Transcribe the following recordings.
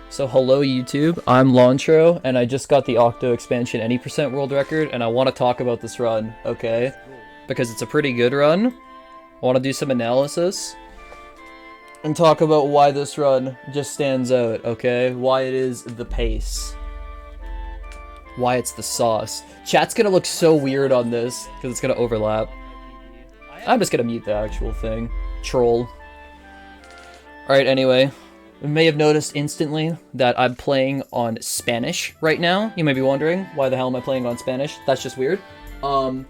So hello YouTube, I'm Lantro, and I just got the Octo expansion any percent world record, and I want to talk about this run, okay? Because it's a pretty good run. I want to do some analysis and talk about why this run just stands out, okay? Why it is the pace. Why it's the sauce. Chat's gonna look so weird on this, because it's gonna overlap. I'm just gonna mute the actual thing. Troll. Alright, anyway. You may have noticed instantly that I'm playing on Spanish right now. You may be wondering, why the hell am I playing on Spanish? That's just weird. The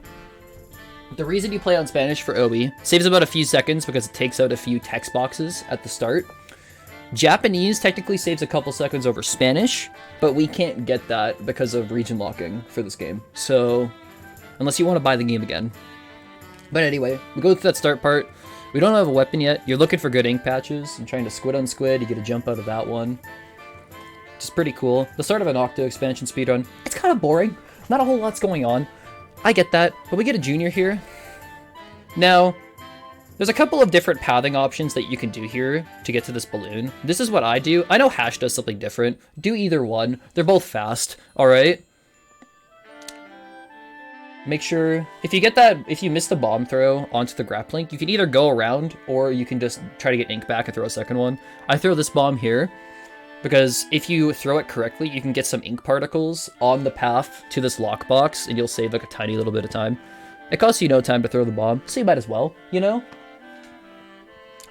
reason you play on Spanish for OE saves about a few seconds because it takes out a few text boxes at the start. Japanese technically saves a couple seconds over Spanish, but we can't get that because of region locking for this game. So, unless you want to buy the game again. But anyway, we go through that start part. We don't have a weapon yet. You're looking for good ink patches and trying to squid on squid. You get a jump out of that one. Which is pretty cool. The start of an Octo expansion speedrun. It's kind of boring. Not a whole lot's going on. I get that. But we get a junior here. Now, there's a couple of different pathing options that you can do here to get to this balloon. This is what I do. I know Hash does something different. Do either one. They're both fast. Alright? Make sure, if you miss the bomb throw onto the grappling, you can either go around, or you can just try to get ink back and throw a second one. I throw this bomb here, because if you throw it correctly, you can get some ink particles on the path to this lockbox, and you'll save like a tiny little bit of time. It costs you no time to throw the bomb, so you might as well, you know?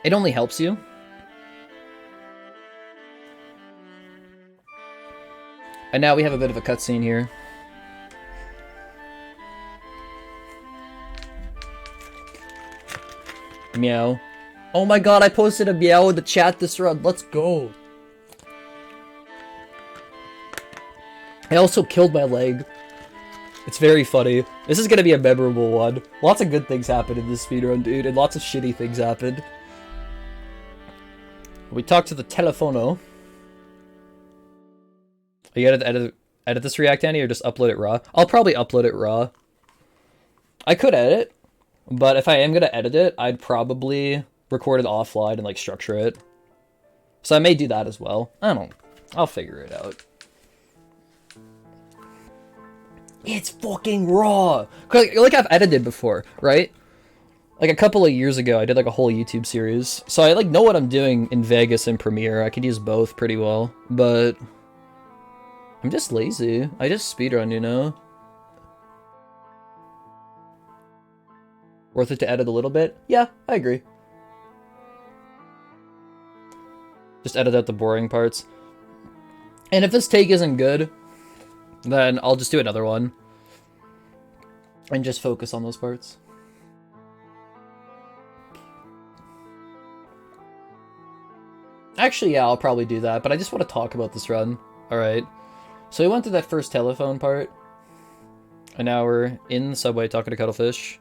It only helps you. And now we have a bit of a cutscene here. Meow. Oh my god, I posted a meow in the chat this run. Let's go. I also killed my leg. It's very funny. This is gonna be a memorable one. Lots of good things happened in this speedrun, dude, and lots of shitty things happened. We talked to the telefono. Are you gonna edit this React, Annie, or just upload it raw? I'll probably upload it raw. I could edit. But if I am going to edit it, I'd probably record it offline and, like, structure it. So I may do that as well. I'll figure it out. It's fucking raw! Like I've edited before, right? Like, a couple of years ago, I did, like, a whole YouTube series. So I, like, know what I'm doing in Vegas and Premiere. I could use both pretty well. But I'm just lazy. I just speedrun, you know? Worth it to edit a little bit? Yeah, I agree. Just edit out the boring parts. And if this take isn't good, then I'll just do another one. And just focus on those parts. Actually, yeah, I'll probably do that, but I just want to talk about this run. Alright. So we went through that first telephone part. And now we're in the subway talking to Cuttlefish.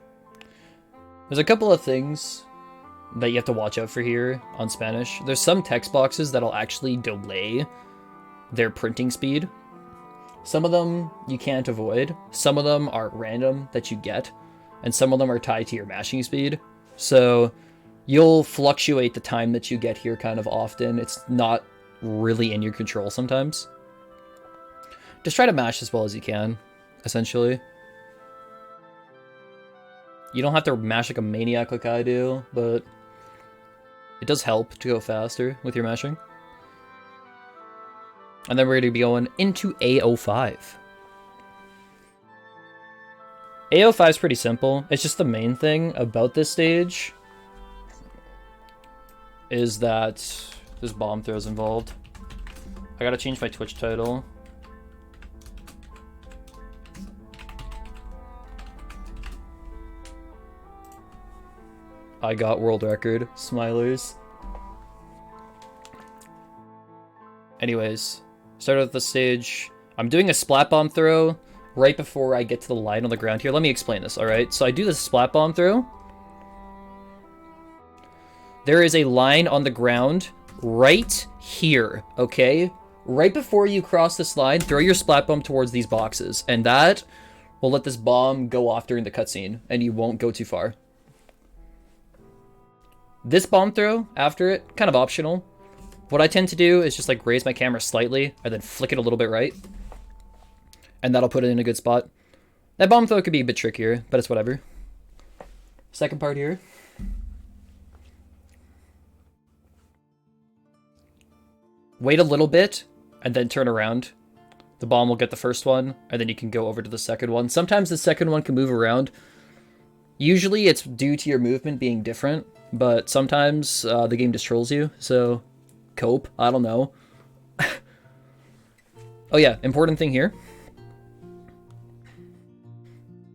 There's a couple of things that you have to watch out for here on Spanish. There's some text boxes that'll actually delay their printing speed. Some of them you can't avoid. Some of them are random that you get. And some of them are tied to your mashing speed. So you'll fluctuate the time that you get here kind of often. It's not really in your control sometimes. Just try to mash as well as you can, essentially. You don't have to mash like a maniac like I do, but it does help to go faster with your mashing. And then we're going to be going into A05. A05 is pretty simple. It's just the main thing about this stage is that there's bomb throws involved. I gotta change my Twitch title. I got world record. Smilers. Anyways, start out the stage. I'm doing a splat bomb throw right before I get to the line on the ground here. Let me explain this, alright? So I do this splat bomb throw. There is a line on the ground right here, okay? Right before you cross this line, throw your splat bomb towards these boxes. And that will let this bomb go off during the cutscene, and you won't go too far. This bomb throw, after it, kind of optional. What I tend to do is just like raise my camera slightly and then flick it a little bit right. And that'll put it in a good spot. That bomb throw could be a bit trickier, but it's whatever. Second part here. Wait a little bit and then turn around. The bomb will get the first one, and then you can go over to the second one. Sometimes the second one can move around. Usually it's due to your movement being different, but sometimes the game just trolls you, so cope. I don't know. Oh yeah, important thing here.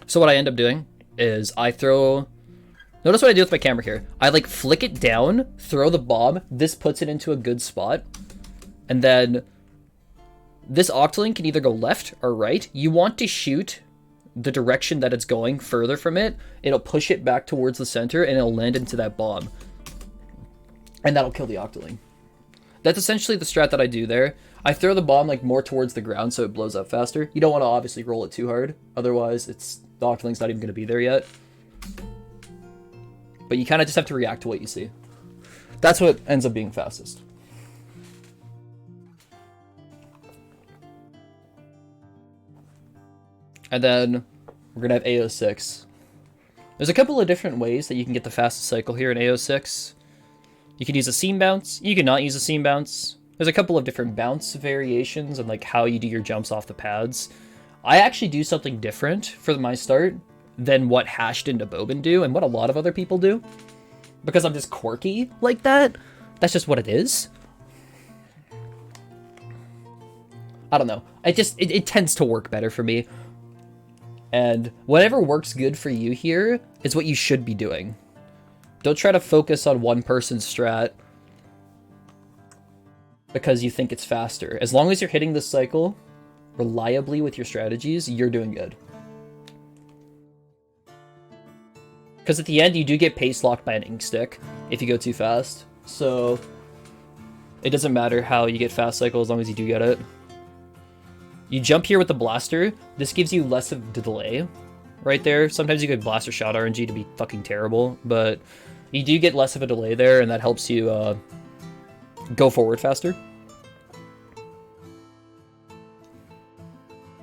So what I end up doing is I throw... Notice what I do with my camera here. I like flick it down, throw the bomb. This puts it into a good spot. And then this Octoling can either go left or right. You want to shoot the direction that it's going further from it. It'll push it back towards the center and it'll land into that bomb. And that'll kill the Octoling. That's essentially the strat that I do there. I throw the bomb like more towards the ground so it blows up faster. You don't want to obviously roll it too hard. Otherwise, the Octoling's not even going to be there yet. But you kind of just have to react to what you see. That's what ends up being fastest. And then we're going to have AO6. There's a couple of different ways that you can get the fastest cycle here in AO6. You can use a seam bounce. You can not use a seam bounce. There's a couple of different bounce variations and like how you do your jumps off the pads. I actually do something different for my start than what Hashed and Bobin do and what a lot of other people do. Because I'm just quirky like that. That's just what it is. I don't know. It tends to work better for me. And whatever works good for you here is what you should be doing. Don't try to focus on one person's strat because you think it's faster. As long as you're hitting this cycle reliably with your strategies, you're doing good. Because at the end, you do get pace locked by an ink stick if you go too fast. So it doesn't matter how you get fast cycle as long as you do get it. You jump here with the blaster. This gives you less of the delay right there. Sometimes you get blaster shot RNG to be fucking terrible, but you do get less of a delay there, and that helps you go forward faster.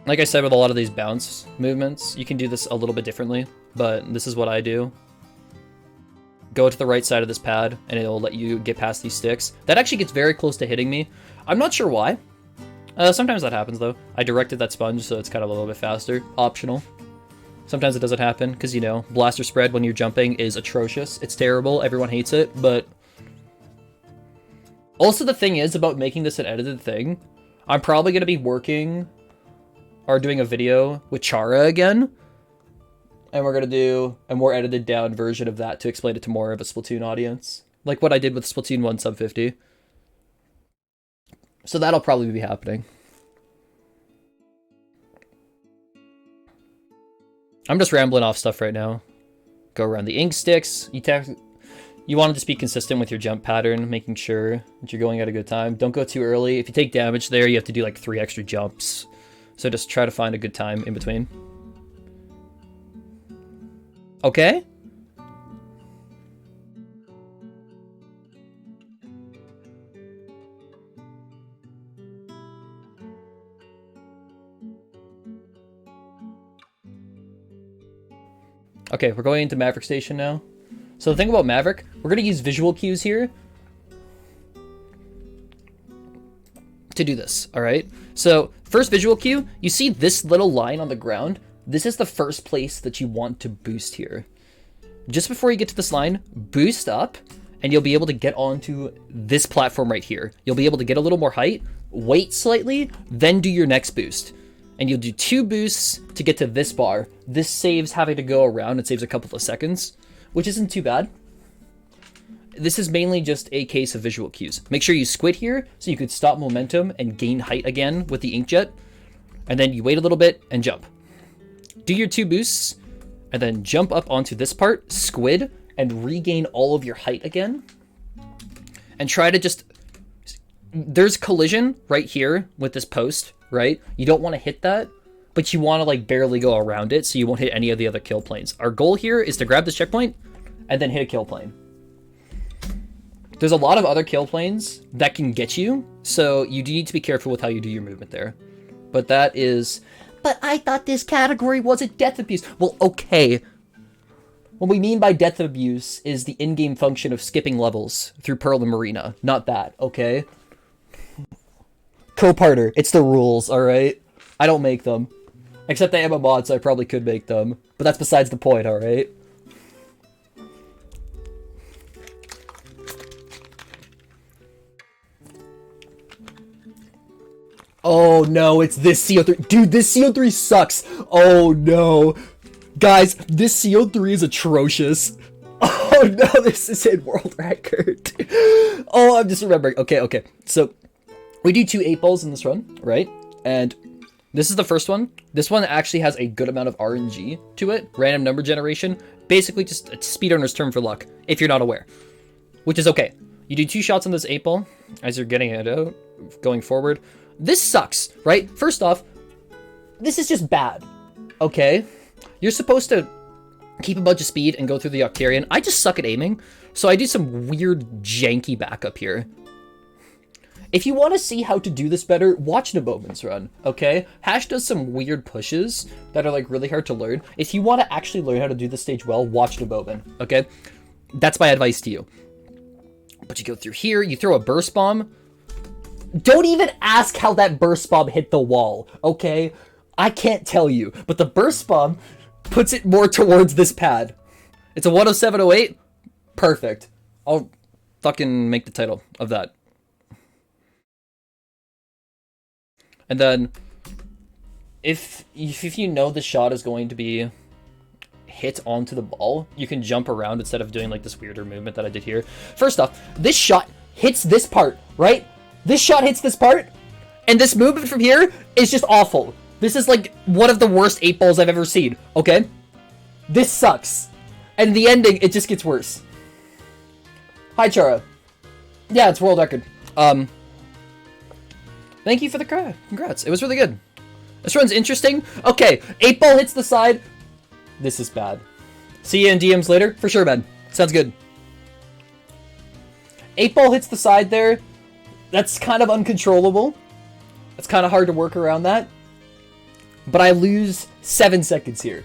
Like I said, with a lot of these bounce movements, you can do this a little bit differently, but this is what I do. Go to the right side of this pad, and it'll let you get past these sticks. That actually gets very close to hitting me. I'm not sure why. Sometimes that happens, though. I directed that sponge, so it's kind of a little bit faster. Optional. Sometimes it doesn't happen, because, you know, blaster spread when you're jumping is atrocious. It's terrible. Everyone hates it, but... Also, the thing is about making this an edited thing, I'm probably going to be working or doing a video with Chara again, and we're going to do a more edited down version of that to explain it to more of a Splatoon audience. Like what I did with Splatoon 1 sub 50. So that'll probably be happening. I'm just rambling off stuff right now. Go around the ink sticks. You want to just be consistent with your jump pattern, making sure that you're going at a good time. Don't go too early. If you take damage there, you have to do like 3 extra jumps. So just try to find a good time in between. Okay? Okay, we're going into Maverick Station now. So the thing about Maverick, we're going to use visual cues here to do this, all right? So first visual cue, you see this little line on the ground? This is the first place that you want to boost here. Just before you get to this line, boost up, and you'll be able to get onto this platform right here. You'll be able to get a little more height, wait slightly, then do your next boost. And you'll do 2 boosts to get to this bar. This saves having to go around. It saves a couple of seconds, which isn't too bad. This is mainly just a case of visual cues. Make sure you squid here so you could stop momentum and gain height again with the inkjet. And then you wait a little bit and jump. Do your 2 boosts and then jump up onto this part, squid, and regain all of your height again. And try to just... There's collision right here with this post, right? You don't want to hit that, but you want to like barely go around it so you won't hit any of the other kill planes. Our goal here is to grab this checkpoint and then hit a kill plane. There's a lot of other kill planes that can get you, so you do need to be careful with how you do your movement there. But that is... But I thought this category wasn't death abuse. Well, okay. What we mean by death abuse is the in-game function of skipping levels through Pearl and Marina. Not that, okay? Co-parter. It's the rules, alright? I don't make them. Except I am a mod, so I probably could make them. But that's besides the point, alright? Oh no, it's this CO3. Dude, this CO3 sucks. Oh no. Guys, this CO3 is atrocious. Oh no, this is in world record. Oh, I'm just remembering. Okay. So, we do 2 8-balls in this run, right? And this is the first one. This one actually has a good amount of RNG to it. Random number generation. Basically just a speedrunner's term for luck, if you're not aware. Which is okay. You do 2 shots on this 8-ball as you're getting it out, going forward. This sucks, right? First off, this is just bad, okay? You're supposed to keep a bunch of speed and go through the Octarian. I just suck at aiming, so I do some weird janky backup here. If you want to see how to do this better, watch Naboman's run, okay? Hash does some weird pushes that are like really hard to learn. If you want to actually learn how to do this stage well, watch Naboman, okay? That's my advice to you. But you go through here, you throw a burst bomb. Don't even ask how that burst bomb hit the wall, okay? I can't tell you, but the burst bomb puts it more towards this pad. It's a 10708. Perfect. I'll fucking make the title of that. And then, if you know the shot is going to be hit onto the ball, you can jump around instead of doing like this weirder movement that I did here. First off, this shot hits this part, right? This shot hits this part, and this movement from here is just awful. This is like one of the worst 8-balls I've ever seen, okay? This sucks. And the ending, it just gets worse. Hi, Chara. Yeah, it's world record. Thank you for the congrats. It was really good. This run's interesting. Okay, 8-ball hits the side. This is bad. See you in DMs later? For sure, man. Sounds good. 8-ball hits the side there. That's kind of uncontrollable. It's kind of hard to work around that. But I lose 7 seconds here.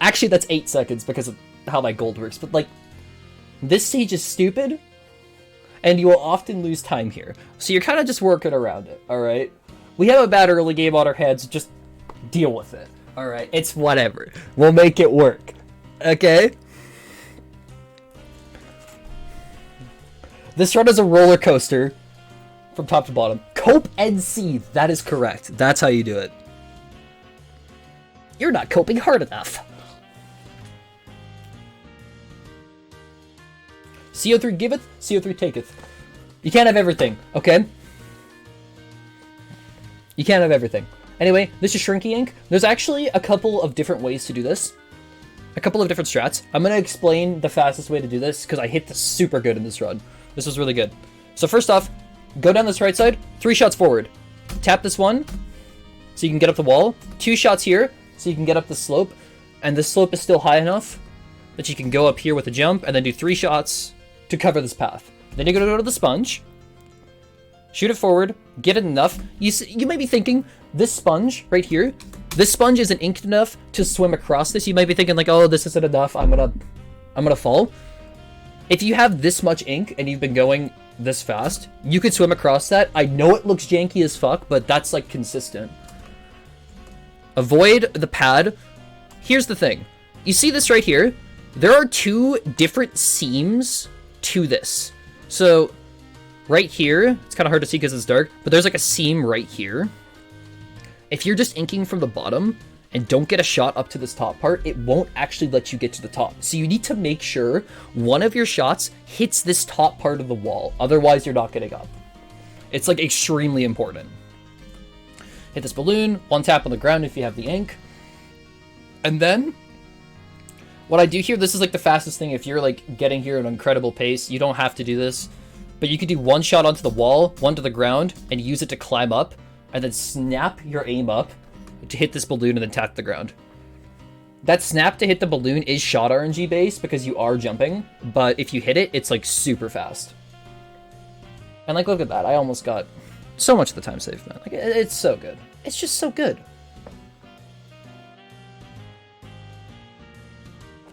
Actually, that's 8 seconds because of how my gold works. But, like, this stage is stupid. And you will often lose time here. So you're kind of just working around it, alright? We have a bad early game on our heads. Just deal with it, alright? It's whatever. We'll make it work. Okay? This run is a roller coaster. From top to bottom. Cope and seethe. That is correct. That's how you do it. You're not coping hard enough. CO3 giveth, CO3 taketh. You can't have everything, okay? You can't have everything. Anyway, this is Shrinky Ink. There's actually a couple of different ways to do this. A couple of different strats. I'm going to explain the fastest way to do this because I hit this super good in this run. This was really good. So first off, go down this right side, 3 shots forward. Tap this one, so you can get up the wall. 2 shots here, so you can get up the slope. And the slope is still high enough that you can go up here with a jump, and then do 3 shots to cover this path. Then you're going to go to the sponge, shoot it forward, get it enough. You might be thinking, this sponge right here, this sponge isn't inked enough to swim across this. You might be thinking like, oh, this isn't enough, I'm gonna fall. If you have this much ink and you've been going this fast, you could swim across that. I know it looks janky as fuck, but that's like consistent. Avoid the pad. Here's the thing. You see this right here? There are 2 different seams to this. So right here, it's kind of hard to see because it's dark, but there's like a seam right here. If you're just inking from the bottom and don't get a shot up to this top part, it won't actually let you get to the top. So you need to make sure one of your shots hits this top part of the wall. Otherwise, you're not getting up. It's like extremely important. Hit this balloon, 1 tap on the ground if you have the ink. And then, what I do here, this is like the fastest thing. If you're like getting here at an incredible pace, you don't have to do this. But you could do 1 shot onto the wall, 1 to the ground, and use it to climb up. And then snap your aim up to hit this balloon and then tap the ground. That snap to hit the balloon is shot RNG based because you are jumping, but if you hit it, it's like super fast. And like, look at that. I almost got so much of the time saved, man. Like, it's so good. It's just so good.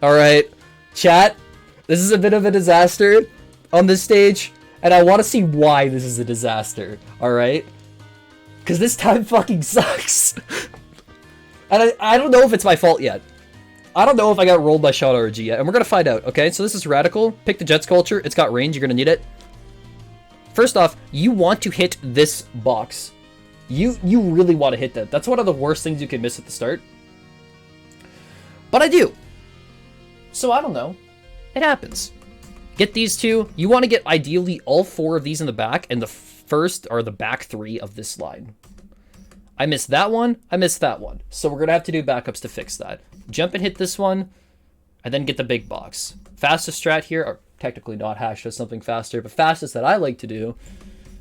Alright, chat. This is a bit of a disaster on this stage. And I want to see why this is a disaster. Alright? Because this time fucking sucks. And I don't know if it's my fault yet. I don't know if I got rolled by shot RG yet. And we're going to find out, okay? So this is Radical. Pick the Jets Culture. It's got range. You're going to need it. First off, you want to hit this box. You really want to hit that. That's one of the worst things you can miss at the start. But I do. So I don't know. It happens. Get these two. You want to get ideally all 4 of these in the back and the first or the back 3 of this line. I missed that one. I missed that one. So we're going to have to do backups to fix that. Jump and hit this one and then get the big box. Fastest strat here, or technically not Hash does something faster, but fastest that I like to do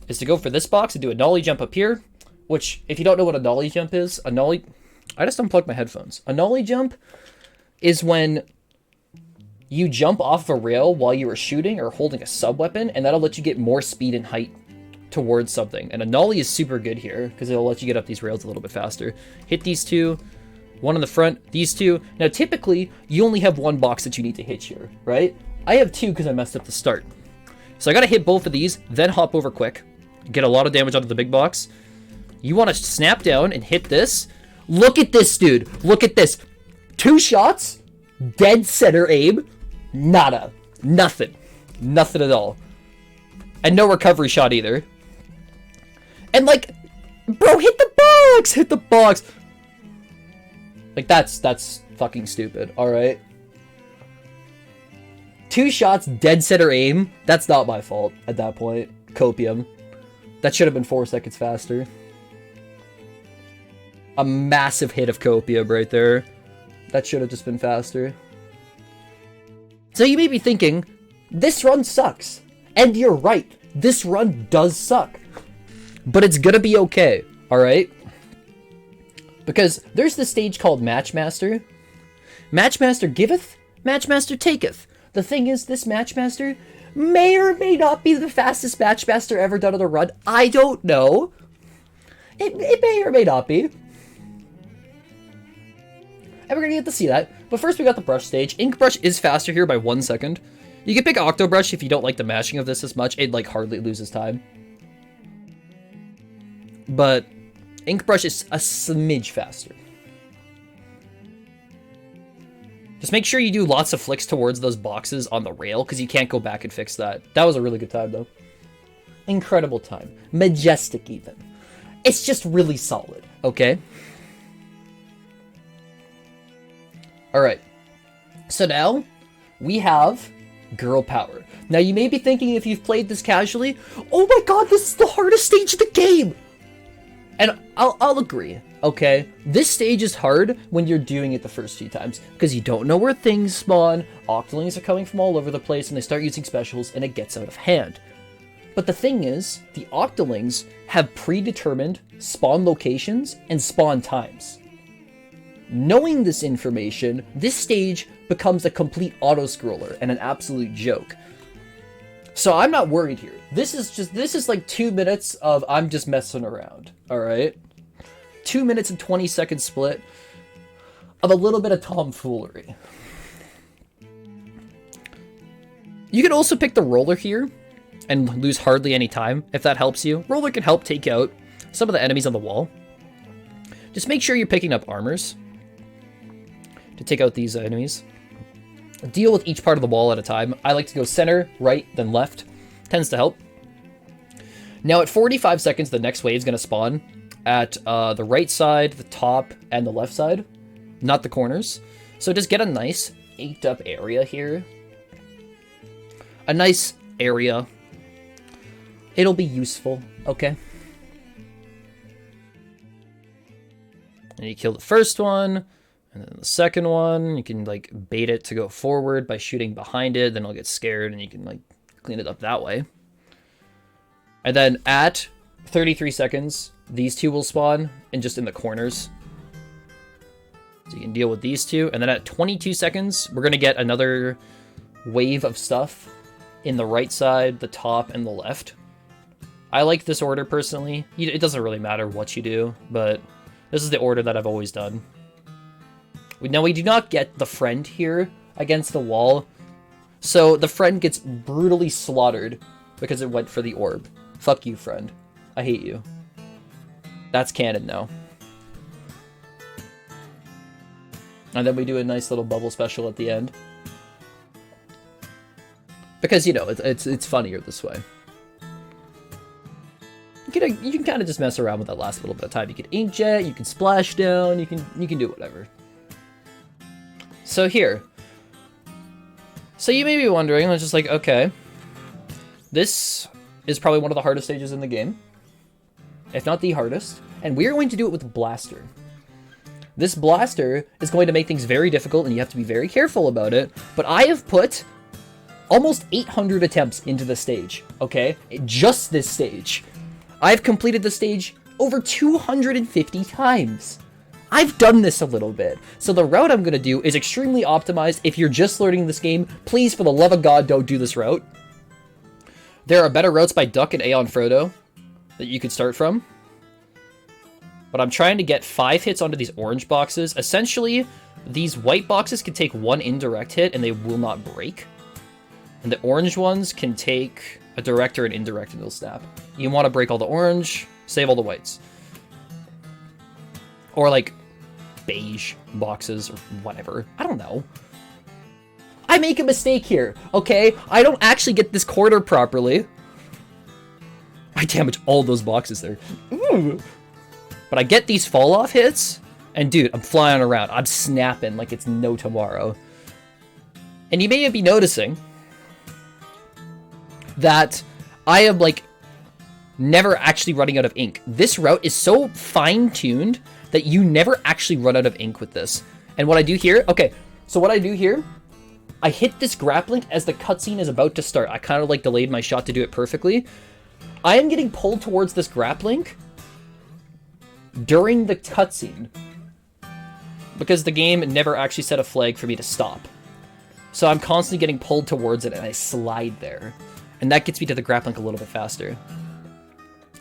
is to go for this box and do a nollie jump up here, which if you don't know what a nollie jump is, a nollie... I just unplugged my headphones. A nollie jump is when you jump off a rail while you are shooting or holding a sub-weapon, and that'll let you get more speed and height towards something. And a nollie is super good here, because it'll let you get up these rails a little bit faster. Hit these two, one in the front, these two. Now, typically, you only have one box that you need to hit here, right? I have 2 because I messed up the start. So I gotta hit both of these, then hop over quick. Get a lot of damage onto the big box. You want to snap down and hit this. Look at this, dude. Look at this. 2 shots, dead center aim. Nada. Nothing. Nothing at all. And no recovery shot either. And like, bro, hit the box! Hit the box! Like, that's fucking stupid, alright? 2 shots, dead center aim. That's not my fault at that point. Copium. That should have been 4 seconds faster. A massive hit of Copium right there. That should have just been faster. So you may be thinking, this run sucks. And you're right. This run does suck. But it's gonna be okay, alright? Because there's this stage called Matchmaster. Matchmaster giveth, Matchmaster taketh. The thing is, this Matchmaster may or may not be the fastest Matchmaster ever done on a run. I don't know. It may or may not be. And we're gonna get to see that. But first we got the brush stage. Ink brush is faster here by 1 second. You can pick Octo brush if you don't like the mashing of this as much. It like hardly loses time. But ink brush is a smidge faster. Just make sure you do lots of flicks towards those boxes on the rail, because you can't go back and fix that. That was a really good time, though. Incredible time. Majestic, even. It's just really solid, okay? Alright. So now, we have Girl Power. Now, you may be thinking, if you've played this casually, oh my god, this is the hardest stage of the game! And I'll agree, okay? This stage is hard when you're doing it the first few times, because you don't know where things spawn, Octolings are coming from all over the place, and they start using specials, and it gets out of hand. But the thing is, the Octolings have predetermined spawn locations and spawn times. Knowing this information, this stage becomes a complete auto-scroller and an absolute joke. So I'm not worried here. This is like 2 minutes of I'm just messing around, alright? 2 minutes and 20 second split of a little bit of tomfoolery. You can also pick the roller here and lose hardly any time, if that helps you. Roller can help take out some of the enemies on the wall. Just make sure you're picking up armors to take out these enemies. Deal with each part of the wall at a time. I like to go center, right, then left. Tends to help. Now at 45 seconds, the next wave is going to spawn at the right side, the top, and the left side. Not the corners. So just get a nice 8-up area here. A nice area. It'll be useful, okay? And you kill the first one. And then the second one, you can like bait it to go forward by shooting behind it. Then it'll get scared and you can like clean it up that way. And then at 33 seconds, these two will spawn and just in the corners. So you can deal with these two. And then at 22 seconds, we're going to get another wave of stuff in the right side, the top, and the left. I like this order personally. It doesn't really matter what you do, but this is the order that I've always done. Now, we do not get the friend here against the wall. So the friend gets brutally slaughtered because it went for the orb. Fuck you, friend. I hate you. That's canon now. And then we do a nice little bubble special at the end. Because, you know, it's funnier this way. You can kind of just mess around with that last little bit of time. You can inkjet, you can splash down, you can do whatever. So here. So you may be wondering, it's just like, okay, this is probably one of the hardest stages in the game, if not the hardest, and we're going to do it with a blaster. This blaster is going to make things very difficult, and you have to be very careful about it, but I have put almost 800 attempts into the stage, okay? Just this stage. I've completed the stage over 250 times. I've done this a little bit. So the route I'm going to do is extremely optimized. If you're just learning this game, please, for the love of God, don't do this route. There are better routes by Duck and Aeon Frodo that you could start from. But I'm trying to get 5 hits onto these orange boxes. Essentially, these white boxes can take 1 indirect hit and they will not break. And the orange ones can take a direct or an indirect and they'll snap. You want to break all the orange, save all the whites. Or like beige boxes or whatever. I don't know. I make a mistake here, okay? I don't actually get this quarter properly. I damage all those boxes there. Ooh. But I get these fall off hits, and dude, I'm flying around. I'm snapping like it's no tomorrow. And you may be noticing that I am like never actually running out of ink. This route is so fine-tuned that you never actually run out of ink with this. And what I do here, okay, so what I do here, I hit this grappling as the cutscene is about to start. I kind of like delayed my shot to do it perfectly. I am getting pulled towards this grappling during the cutscene because the game never actually set a flag for me to stop. So I'm constantly getting pulled towards it and I slide there. And that gets me to the grappling a little bit faster.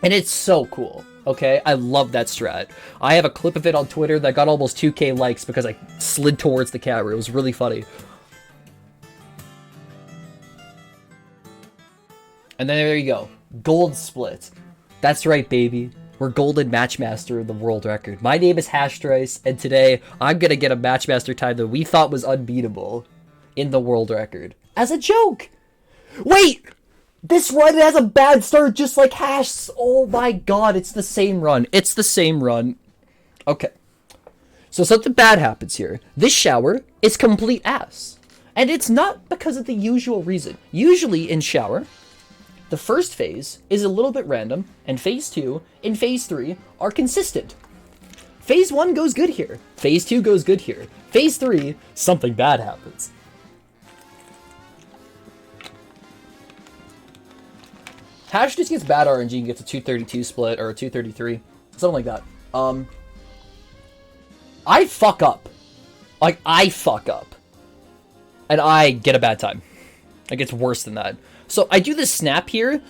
And it's so cool, okay? I love that strat. I have a clip of it on Twitter that got almost 2K likes because I slid towards the camera. It was really funny. And then there you go. Gold split. That's right, baby. We're golden matchmaster of the world record. My name is Hashtrice, and today I'm gonna get a matchmaster time that we thought was unbeatable in the world record. As a joke! Wait! This run has a bad start just like Hash's. Oh my god, it's the same run. It's the same run. Okay. So something bad happens here. This shower is complete ass. And it's not because of the usual reason. Usually in shower, the first phase is a little bit random, and phase 2 and phase 3 are consistent. Phase 1 goes good here. Phase 2 goes good here. Phase 3, something bad happens. Hash just gets bad RNG and gets a 232 split, or a 233. Something like that. I fuck up. Like, I fuck up. And I get a bad time. Like, it's worse than that. So I do this snap here.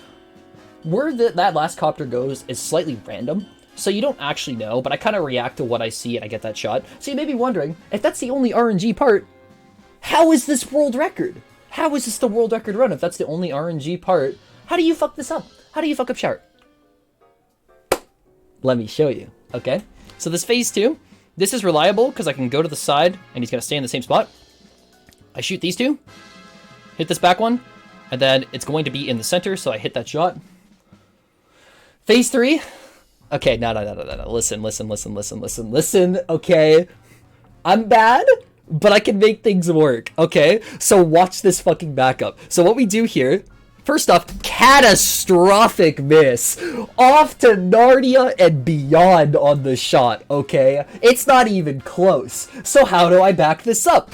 Where that last copter goes is slightly random. So you don't actually know, but I kind of react to what I see and I get that shot. So you may be wondering, if that's the only RNG part, how is this world record? How is this the world record run if that's the only RNG part? How do you fuck this up? How do you fuck up shower? Let me show you, okay? So this phase 2, this is reliable because I can go to the side and he's going to stay in the same spot. I shoot these two, hit this back one, and then it's going to be in the center, so I hit that shot. Phase 3. Okay, no. Listen, okay? I'm bad, but I can make things work, okay? So watch this fucking backup. So what we do here, first off, catastrophic miss. Off to Narnia and beyond on the shot, okay? It's not even close. So how do I back this up?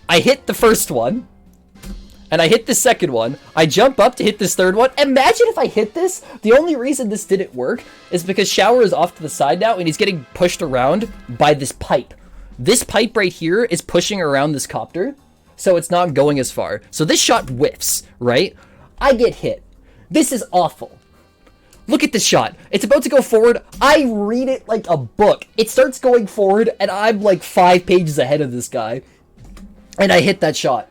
I hit the first one. And I hit the second one. I jump up to hit this third one. Imagine if I hit this. The only reason this didn't work is because Shower is off to the side now and he's getting pushed around by this pipe. This pipe right here is pushing around this copter, so it's not going as far. So this shot whiffs, right? I get hit. This is awful. Look at this shot. It's about to go forward. I read it like a book. It starts going forward, and I'm like 5 pages ahead of this guy. And I hit that shot.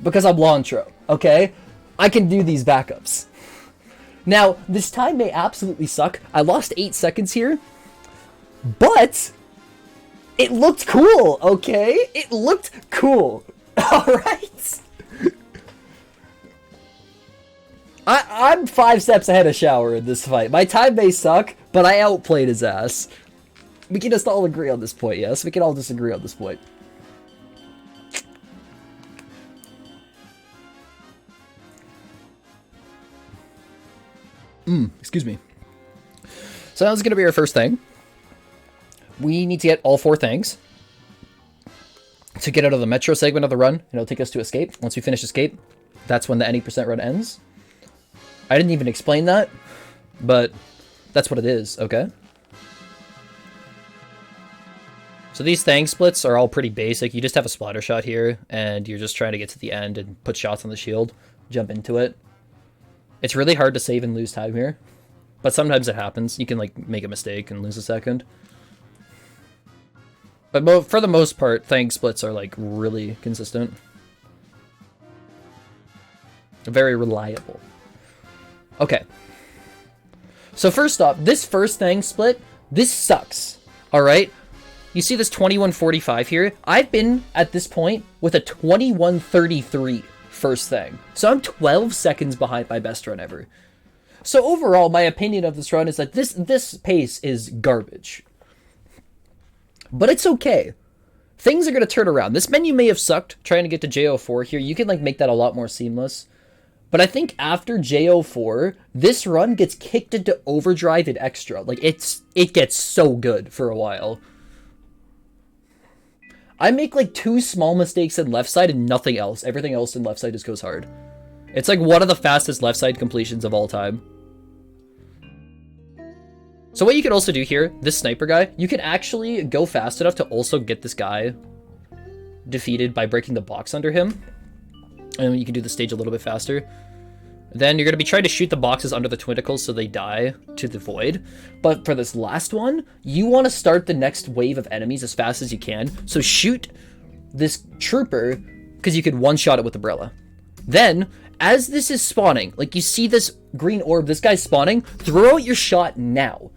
Because I'm Lantro, okay? I can do these backups. Now, this time may absolutely suck. I lost 8 seconds here. But it looked cool, okay? It looked cool. Alright? I'm 5 steps ahead of Shower in this fight. My time may suck, but I outplayed his ass. We can just all agree on this point, yes? We can all disagree on this point. Excuse me. So that's going to be our first thing. We need to get all 4 things to get out of the metro segment of the run, and it'll take us to escape. Once we finish escape, that's when the any percent run ends. I didn't even explain that, but that's what it is, okay? So these thang splits are all pretty basic. You just have a splatter shot here, and you're just trying to get to the end and put shots on the shield, jump into it. It's really hard to save and lose time here, but sometimes it happens. You can like make a mistake and lose a second. But for the most part, thang splits are like really consistent. Very reliable. Okay. So first off, this first thang split, this sucks. Alright? You see this 21:45 here? I've been at this point with a 21:33 first thing. So I'm 12 seconds behind my best run ever. So overall, my opinion of this run is that this pace is garbage. But it's okay. Things are going to turn around. This menu may have sucked trying to get to J04 here. You can like make that a lot more seamless. But I think after J04, this run gets kicked into overdrive and extra. Like it gets so good for a while. I make like 2 small mistakes in left side and nothing else. Everything else in left side just goes hard. It's like one of the fastest left side completions of all time. So what you can also do here, this sniper guy, you can actually go fast enough to also get this guy defeated by breaking the box under him. And you can do the stage a little bit faster. Then you're going to be trying to shoot the boxes under the twinkles so they die to the void. But for this last one, you want to start the next wave of enemies as fast as you can. So shoot this trooper because you can one-shot it with Umbrella. Then, as this is spawning, like you see this green orb, this guy's spawning, throw out your shot now.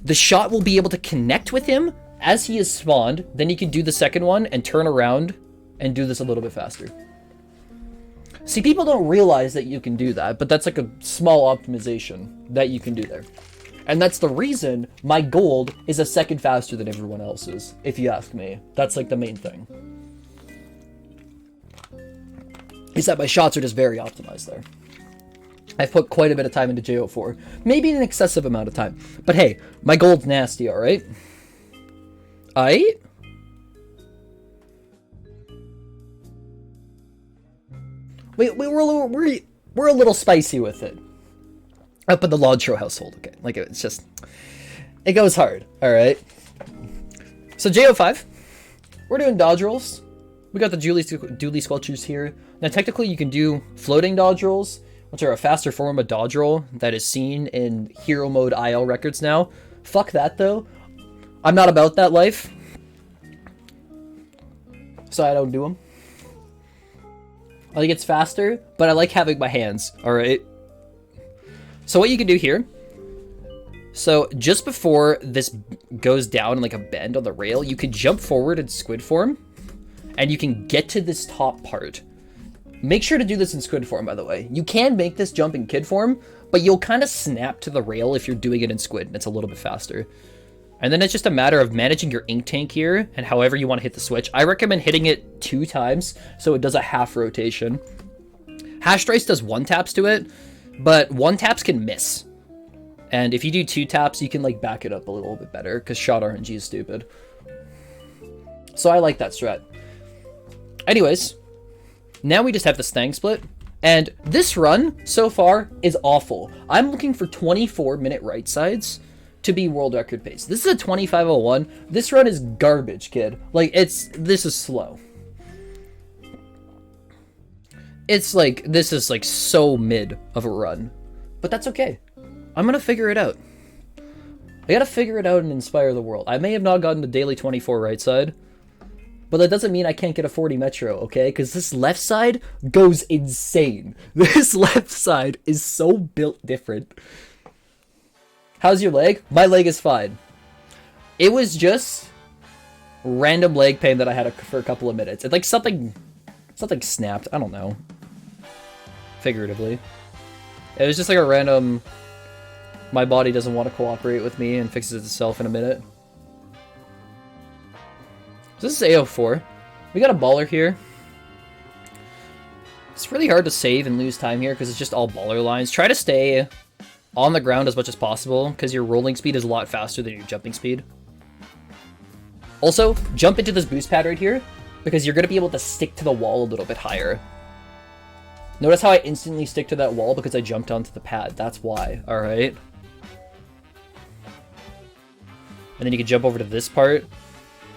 The shot will be able to connect with him as he is spawned. Then you can do the second one and turn around and do this a little bit faster. See, people don't realize that you can do that, but that's like a small optimization that you can do there. And that's the reason my gold is a second faster than everyone else's, if you ask me. That's like the main thing. Is that my shots are just very optimized there. I've put quite a bit of time into J04. Maybe an excessive amount of time. But hey, my gold's nasty, alright? Aight? We're a little spicy with it. Up in the Lodro household, okay. Like, it's just... It goes hard, alright? So, J05. We're doing dodge rolls. We got the dually squelchers here. Now, technically, you can do floating dodge rolls, which are a faster form of dodge roll that is seen in hero mode IL records now. Fuck that, though. I'm not about that life. So I don't do them. I think it's faster, but I like having my hands, alright? So what you can do here, so just before this goes down in like a bend on the rail, you can jump forward in squid form, and you can get to this top part. Make sure to do this in squid form, by the way. You can make this jump in kid form, but you'll kind of snap to the rail if you're doing it in squid, and it's a little bit faster. And then it's just a matter of managing your ink tank here, and however you want to hit the switch. I recommend hitting it 2 times, so it does a half rotation. Hash Dice does 1 taps to it, but 1 taps can miss. And if you do 2 taps, you can like back it up a little bit better, because shot RNG is stupid. So I like that strat. Anyways, now we just have the Stang split, and this run, so far, is awful. I'm looking for 24-minute right sides to be world record pace. This is a 25:01. This run is garbage, kid. Like, this is slow. It's like, this is like so mid of a run. But that's okay. I'm gonna figure it out. I gotta figure it out and inspire the world. I may have not gotten the daily 24 right side, but that doesn't mean I can't get a 40 metro, okay? Because this left side goes insane. This left side is so built different. How's your leg? My leg is fine. It was just random leg pain that I had for a couple of minutes. It's like something snapped. I don't know. Figuratively. It was just like a random... My body doesn't want to cooperate with me and fixes itself in a minute. So this is AO4. We got a baller here. It's really hard to save and lose time here because it's just all baller lines. Try to stay on the ground as much as possible because your rolling speed is a lot faster than your jumping speed. Also, jump into this boost pad right here because you're going to be able to stick to the wall a little bit higher. Notice how I instantly stick to that wall because I jumped onto the pad. That's why, alright? And then you can jump over to this part.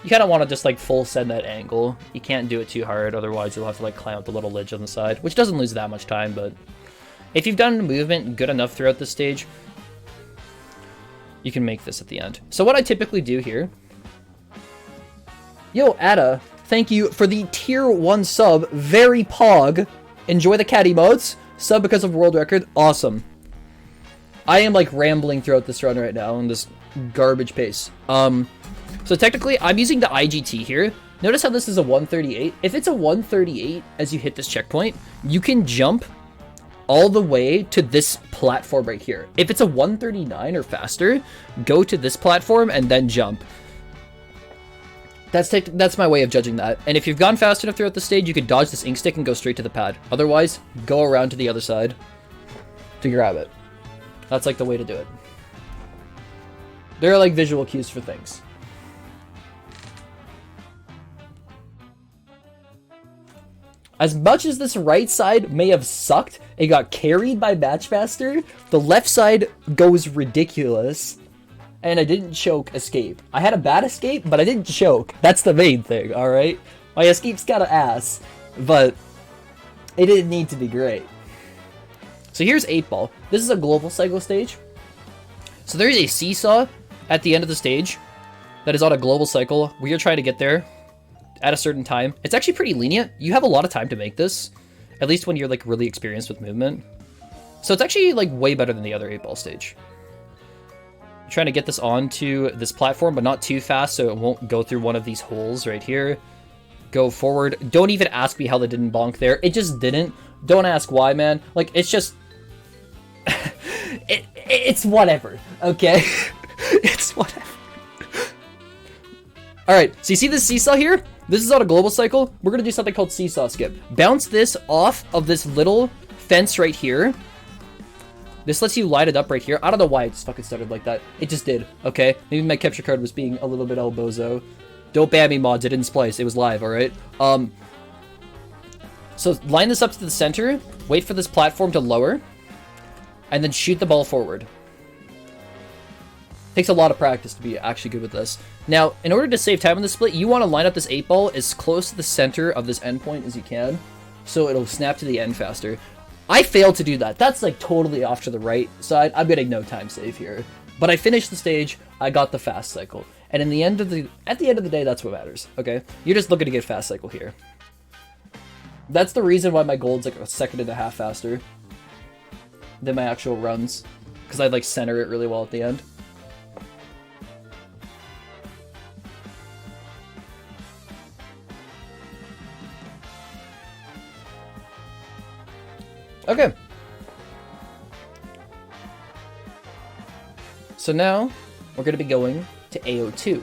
You kind of want to just like full send that angle. You can't do it too hard, otherwise you'll have to like climb up the little ledge on the side, which doesn't lose that much time, but if you've done movement good enough throughout this stage, you can make this at the end. So what I typically do here... Yo, Ada, thank you for the tier 1 sub. Very pog. Enjoy the caddy modes. Sub because of world record. Awesome. I am like rambling throughout this run right now in this garbage pace. So technically I'm using the IGT here. Notice how this is a 138. If it's a 138 as you hit this checkpoint, you can jump all the way to this platform right here. If it's a 139 or faster, go to this platform and then jump. That's my way of judging that. And if you've gone fast enough throughout the stage, you could dodge this ink stick and go straight to the pad. Otherwise, go around to the other side to grab it. That's like the way to do it. There are like visual cues for things. As much as this right side may have sucked, it got carried by Matchmaster, the left side goes ridiculous. And I didn't choke escape. I had a bad escape, but I didn't choke. That's the main thing, alright? My escape's got an ass, but it didn't need to be great. So here's 8 Ball. This is a global cycle stage. So there's a seesaw at the end of the stage that is on a global cycle. We are trying to get there at a certain time. It's actually pretty lenient. You have a lot of time to make this, at least when you're like really experienced with movement. So it's actually like way better than the other 8 Ball stage. You're trying to get this onto this platform, but not too fast so it won't go through one of these holes right here. Go forward. Don't even ask me how they didn't bonk there. It just didn't. Don't ask why, man. Like, it's just... it's whatever, okay? It's whatever. Alright, so you see this seesaw here? This is on a global cycle. We're going to do something called seesaw skip. Bounce this off of this little fence right here. This lets you light it up right here. I don't know why it just fucking started like that. It just did, okay? Maybe my capture card was being a little bit elbozo. Don't ban me, mods. It didn't splice. It was live, alright? So line this up to the center. Wait for this platform to lower. And then shoot the ball forward. Takes a lot of practice to be actually good with this. Now, in order to save time on the split, you want to line up this 8 Ball as close to the center of this endpoint as you can. So it'll snap to the end faster. I failed to do that. That's like totally off to the right side. I'm getting no time save here. But I finished the stage. I got the fast cycle. And at the end of the day, that's what matters. Okay? You're just looking to get fast cycle here. That's the reason why my gold's like a second and a half faster than my actual runs. Because I like center it really well at the end. Okay. So now, we're going to be going to AO2.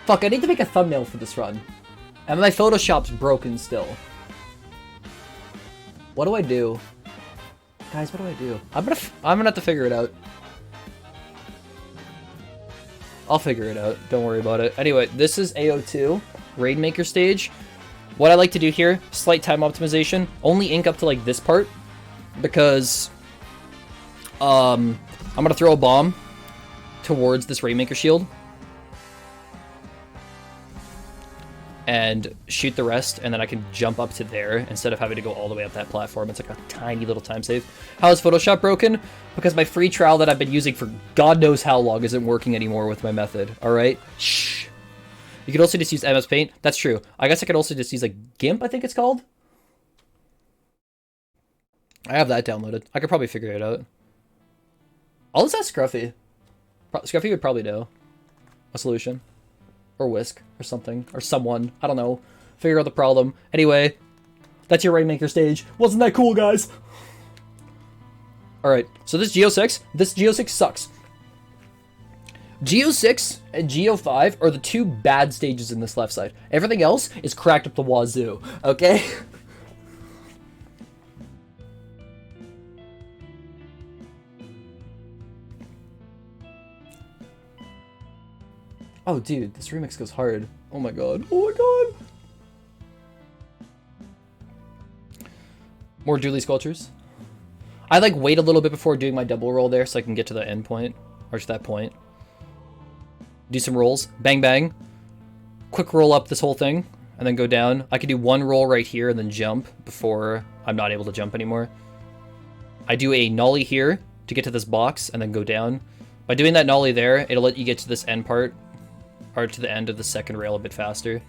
Fuck, I need to make a thumbnail for this run. And my Photoshop's broken still. What do I do? Guys, what do I do? I'm gonna have to figure it out. I'll figure it out. Don't worry about it. Anyway, this is AO2, Rainmaker stage. What I like to do here, slight time optimization, only ink up to like this part, because I'm gonna throw a bomb towards this Rainmaker shield. and shoot the rest, and then I can jump up to there instead of having to go all the way up that platform. It's like a tiny little time save. How is Photoshop broken? Because my free trial that I've been using for God knows how long isn't working anymore with my method, alright? Shh. You could also just use MS Paint. That's true. I guess I could also just use like GIMP, I think it's called. I have that downloaded. I could probably figure it out. I'll just ask Scruffy. Scruffy would probably know a solution. Or Whisk, or something. Or someone. I don't know. Figure out the problem. Anyway, that's your Rainmaker stage. Wasn't that cool, guys? Alright, so this Geo6 sucks. Geo6 and Geo5 are the two bad stages in this left side. Everything else is cracked up the wazoo, okay? Oh, dude, this remix goes hard. Oh my god. Oh my god. More Dooley sculptures. I like wait a little bit before doing my double roll there so I can get to the end point. Or to that point. Do some rolls. Bang, bang. Quick roll up this whole thing. And then go down. I could do one roll right here and then jump before I'm not able to jump anymore. I do a nollie here to get to this box and then go down. By doing that nollie there, it'll let you get to this end part. Or to the end of the second rail a bit faster.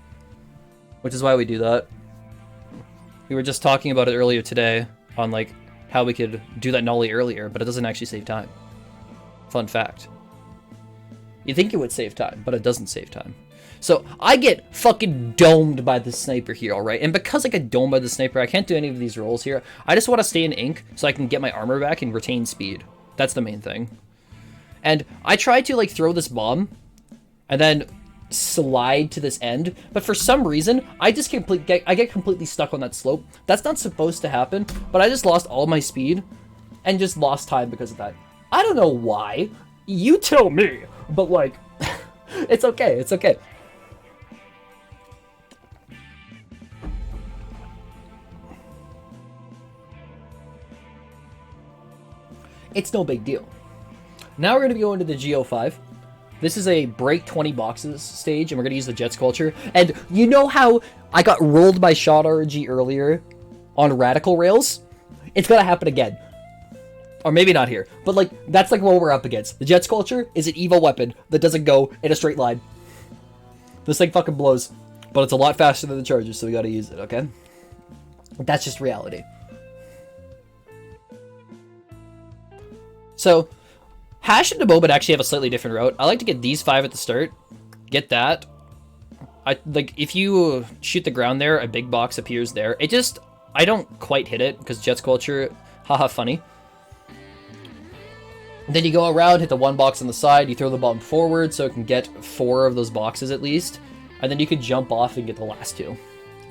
Which is why we do that. We were just talking about it earlier today on like how we could do that nollie earlier, but it doesn't actually save time. Fun fact. You think it would save time, but it doesn't save time. So I get fucking domed by the sniper here, alright? And because I get domed by the sniper, I can't do any of these rolls here. I just want to stay in ink so I can get my armor back and retain speed. That's the main thing. And I tried to like throw this bomb and then slide to this end, but for some reason, I get completely stuck on that slope. That's not supposed to happen, but I just lost all my speed and just lost time because of that. I don't know why. You tell me, but like, it's okay, it's okay. It's no big deal. Now we're going to go into the Geo5. This is a break 20 boxes stage, and we're going to use the Jet Sculpture. And you know how I got rolled by Shot RNG earlier on Radical Rails? It's going to happen again. Or maybe not here, but like, that's like what we're up against. The Jet Sculpture is an evil weapon that doesn't go in a straight line. This thing fucking blows, but it's a lot faster than the Charger, so we got to use it, okay? That's just reality. So, Hash and the Moment actually have a slightly different route. I like to get these 5 at the start. Get that. Like, if you shoot the ground there, a big box appears there. I don't quite hit it, because Jet Sculpture, haha, funny. Then you go around, hit the one box on the side, you throw the bomb forward so it can get 4 of those boxes at least. And then you can jump off and get the last 2.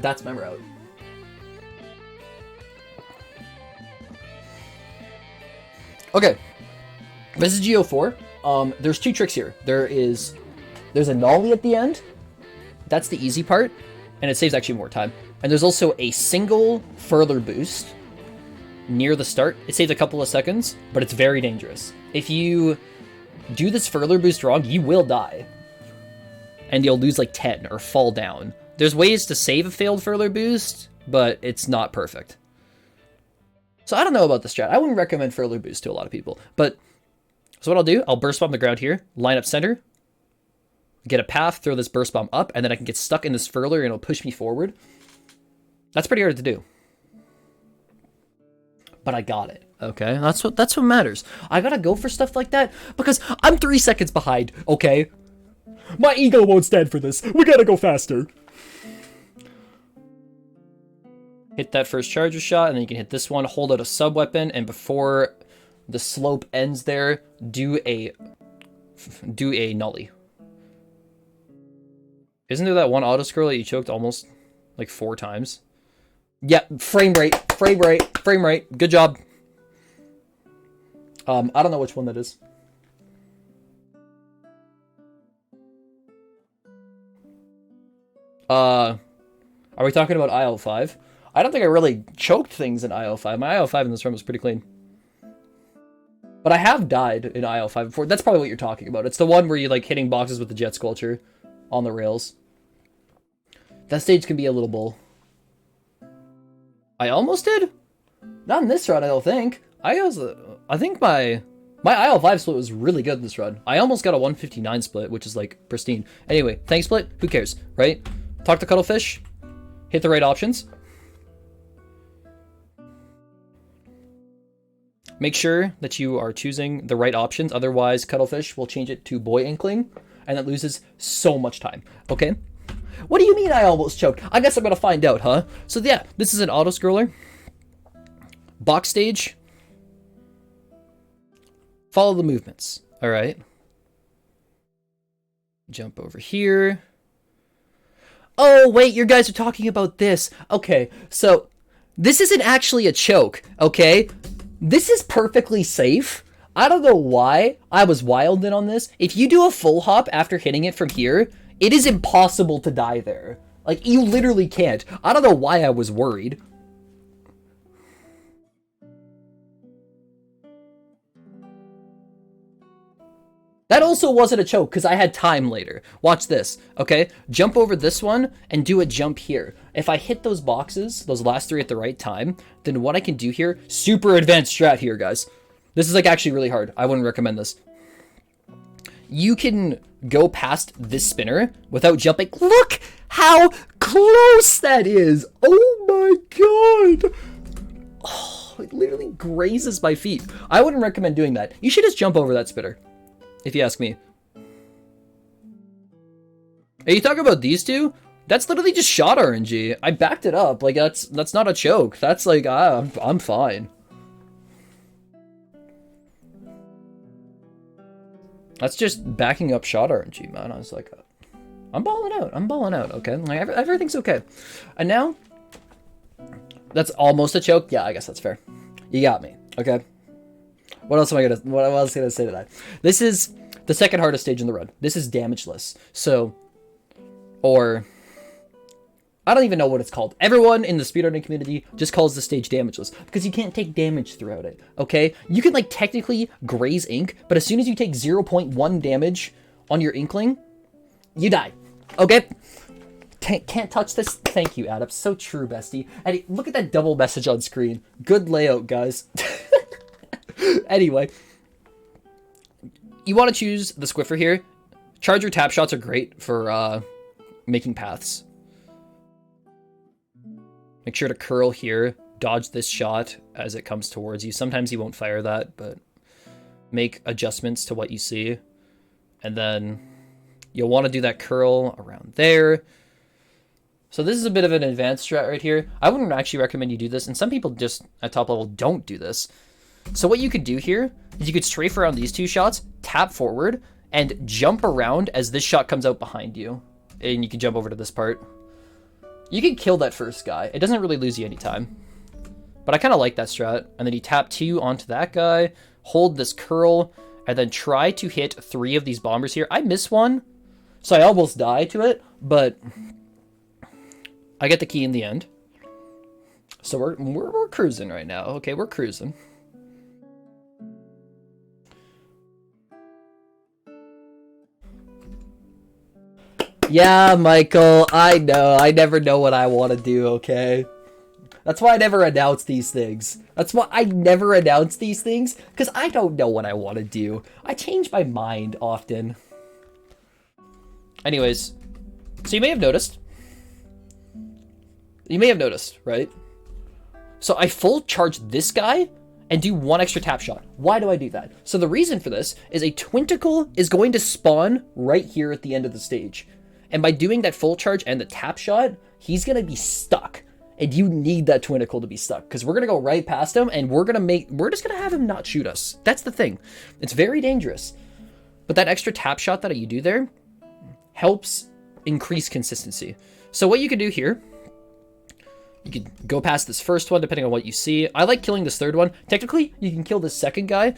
That's my route. Okay. This is Geo4. There's 2 tricks here. There's a nollie at the end. That's the easy part, and it saves actually more time. And there's also a single further boost near the start. It saves a couple of seconds, but it's very dangerous. If you do this further boost wrong, you will die. And you'll lose like 10 or fall down. There's ways to save a failed further boost, but it's not perfect. So I don't know about the strat. I wouldn't recommend further boost to a lot of people, but so what I'll do, I'll burst bomb the ground here, line up center, get a path, throw this burst bomb up, and then I can get stuck in this furler and it'll push me forward. That's pretty hard to do. But I got it, okay? That's what matters. I gotta go for stuff like that because I'm 3 seconds behind, okay? My ego won't stand for this. We gotta go faster. Hit that first Charger shot, and then you can hit this one, hold out a sub-weapon, and before the slope ends there, do a nollie. Isn't there that one auto-scroll that you choked almost like 4 times? Yeah, frame rate. Good job. I don't know which one that is. Are we talking about IL5? I don't think I really choked things in IL5. My IL5 in this room was pretty clean. But I have died in IL5 before. That's probably what you're talking about. It's the one where you like hitting boxes with the Jet Sculpture on the rails. That stage can be a little bull. I almost did? Not in this run, I don't think. I think my Isle 5 split was really good this run. I almost got a 159 split, which is like pristine. Anyway, tank split, who cares, right? Talk to Cuttlefish, hit the right options. Make sure that you are choosing the right options, otherwise Cuttlefish will change it to Boy Inkling, and that loses so much time, okay? What do you mean I almost choked? I guess I'm gonna find out, huh? So yeah, this is an auto-scroller. Box stage. Follow the movements, alright? Jump over here. Oh, wait, you guys are talking about this. Okay, so this isn't actually a choke, okay? This is perfectly safe. I don't know why I was wild in on this. If you do a full hop after hitting it from here, it is impossible to die there. Like, you literally can't. I don't know why I was worried. That also wasn't a choke, because I had time later. Watch this, okay? Jump over this one, and do a jump here. If I hit those boxes, those last three at the right time, then what I can do here, super advanced strat here, guys. This is, like, actually really hard. I wouldn't recommend this. You can go past this spinner without jumping. Look how close that is! Oh my god! Oh, it literally grazes my feet. I wouldn't recommend doing that. You should just jump over that spinner. If you ask me. Are you talking about these two? That's literally just shot RNG. I backed it up. Like, that's not a choke. That's like, I'm fine. That's just backing up shot RNG, man. I was like, I'm balling out. I'm balling out, okay? Like, everything's okay. And now, that's almost a choke. Yeah, I guess that's fair. You got me, okay? What else gonna say to that? This is the second hardest stage in the run. This is damageless. So, or I don't even know what it's called. Everyone in the speedrunning community just calls the stage damageless because you can't take damage throughout it. Okay, you can like technically graze ink, but as soon as you take 0.1 damage on your inkling, you die. Okay. Can't touch this. Thank you, Adam. So true, bestie. And look at that double message on screen. Good layout, guys. Anyway, you want to choose the Squiffer here. Charger tap shots are great for making paths. Make sure to curl here. Dodge this shot as it comes towards you. Sometimes you won't fire that, but make adjustments to what you see. And then you'll want to do that curl around there. So this is a bit of an advanced strat right here. I wouldn't actually recommend you do this, and some people just at top level don't do this. So what you could do here is you could strafe around these two shots, tap forward, and jump around as this shot comes out behind you. And you can jump over to this part. You can kill that first guy. It doesn't really lose you any time. But I kind of like that strat. And then you tap 2 onto that guy, hold this curl, and then try to hit 3 of these bombers here. I miss one, so I almost die to it, but I get the key in the end. So we're cruising right now. Okay, we're cruising. Yeah, Michael, I know. I never know what I want to do, okay? That's why I never announce these things. That's why I never announce these things, because I don't know what I want to do. I change my mind often. Anyways, so you may have noticed. Right? So I full charge this guy and do 1 extra tap shot. Why do I do that? So the reason for this is a Twinticle is going to spawn right here at the end of the stage. And by doing that full charge and the tap shot, he's going to be stuck. And you need that Twinticle to be stuck, because we're going to go right past him and we're just going to have him not shoot us. That's the thing. It's very dangerous. But that extra tap shot that you do there helps increase consistency. So what you can do here, you can go past this first one depending on what you see. I like killing this third one. Technically, you can kill this second guy,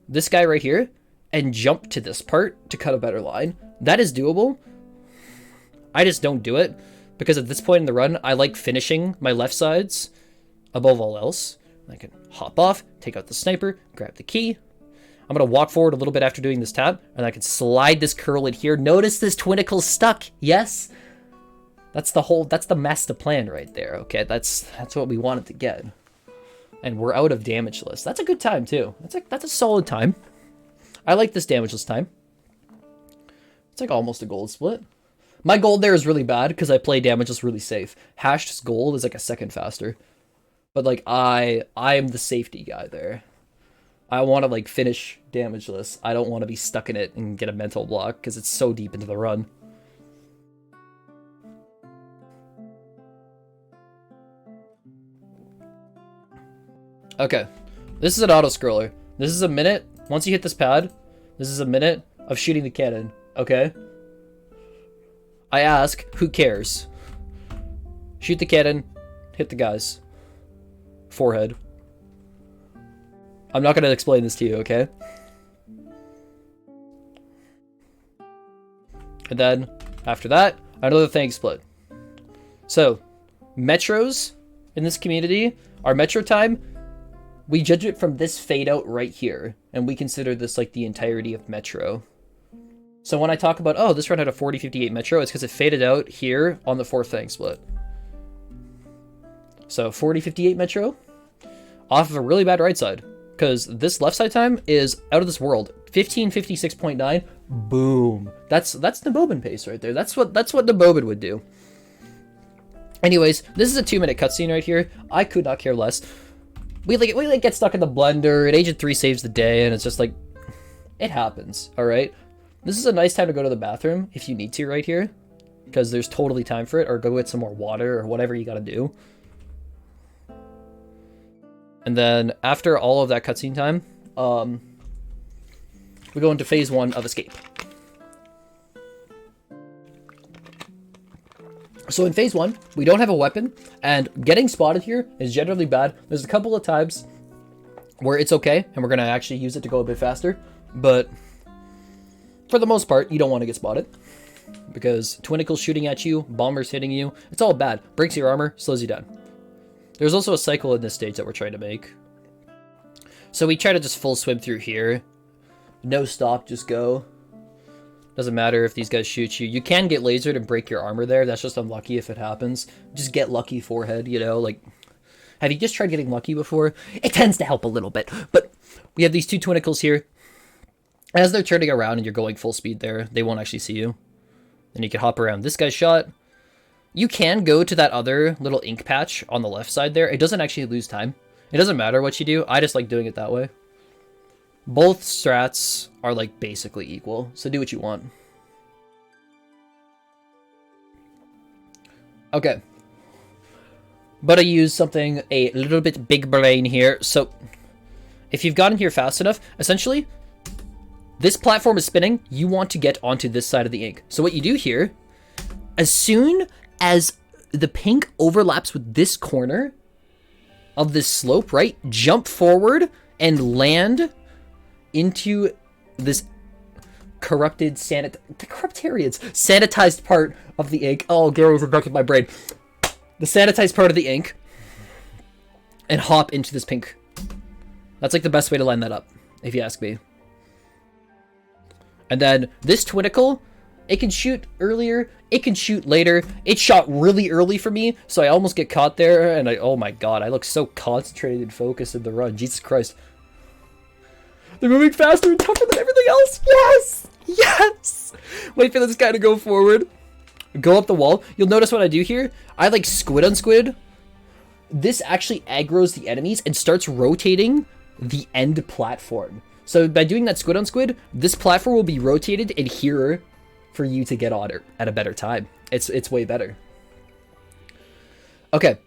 this guy right here, and jump to this part to cut a better line. That is doable. I just don't do it because at this point in the run, I like finishing my left sides above all else. I can hop off, take out the sniper, grab the key. I'm going to walk forward a little bit after doing this tap, and I can slide this curl in here. Notice this Twinticle's stuck. Yes? That's the master plan right there, okay? That's what we wanted to get. And we're out of damage list. That's a good time, too. That's a solid time. I like this damage list time. It's like almost a gold split. My gold there is really bad because I play damage list really safe. Hashed's gold is like a second faster. But like I am the safety guy there. I want to like finish damage list. I don't want to be stuck in it and get a mental block because it's so deep into the run. Okay, this is an auto scroller. This is a minute. Once you hit this pad, this is a minute of shooting the cannon. Okay. I ask, who cares? Shoot the cannon, hit the guys. Forehead. I'm not going to explain this to you, okay? And then, after that, another thing split. So, metros in this community, our metro time, we judge it from this fade out right here. And we consider this like the entirety of metro. So when I talk about, oh, this run had a 40-58 metro, it's because it faded out here on the fourth thing split. So 40-58 metro off of a really bad right side. Because this left side time is out of this world. 1556.9. Boom. That's the Bobin pace right there. That's what the Bobin would do. Anyways, this is a 2-minute cutscene right here. I could not care less. We get stuck in the blender, and Agent 3 saves the day, and it's just like, it happens, alright? This is a nice time to go to the bathroom, if you need to right here, because there's totally time for it, or go get some more water, or whatever you gotta do. And then, after all of that cutscene time, we go into phase 1 of escape. So in phase 1, we don't have a weapon, and getting spotted here is generally bad. There's a couple of times where it's okay, and we're going to actually use it to go a bit faster, but for the most part, you don't want to get spotted, because Twinicle's shooting at you, Bomber's hitting you, it's all bad. Breaks your armor, slows you down. There's also a cycle in this stage that we're trying to make. So we try to just full swim through here. No stop, just go. Doesn't matter if these guys shoot you. You can get lasered and break your armor there. That's just unlucky if it happens. Just get lucky forehead, you know? Like, have you just tried getting lucky before? It tends to help a little bit. But we have these two Twinicles here. As they're turning around and you're going full speed there, they won't actually see you. Then you can hop around this guy's shot. You can go to that other little ink patch on the left side there. It doesn't actually lose time. It doesn't matter what you do. I just like doing it that way. Both strats are like basically equal, so do what you want. Okay. But I use something a little bit big brain here. So if you've gotten here fast enough, essentially, this platform is spinning. You want to get onto this side of the ink. So what you do here, as soon as the pink overlaps with this corner of this slope, right? Jump forward and land into this sanitized part of the ink. Oh, Gary was back in my brain. The sanitized part of the ink, and hop into this pink. That's like the best way to line that up, if you ask me. And then this Twinicle, it can shoot earlier, it can shoot later. It shot really early for me, so I almost get caught there, and oh my god, I look so concentrated and focused in the run. Jesus Christ. They're moving faster and tougher than everything else. Yes! Yes! Wait for this guy to go forward. Go up the wall. You'll notice what I do here. I like squid on squid. This actually aggroes the enemies and starts rotating the end platform. So by doing that squid on squid, this platform will be rotated and here for you to get on it at a better time. It's way better. Okay,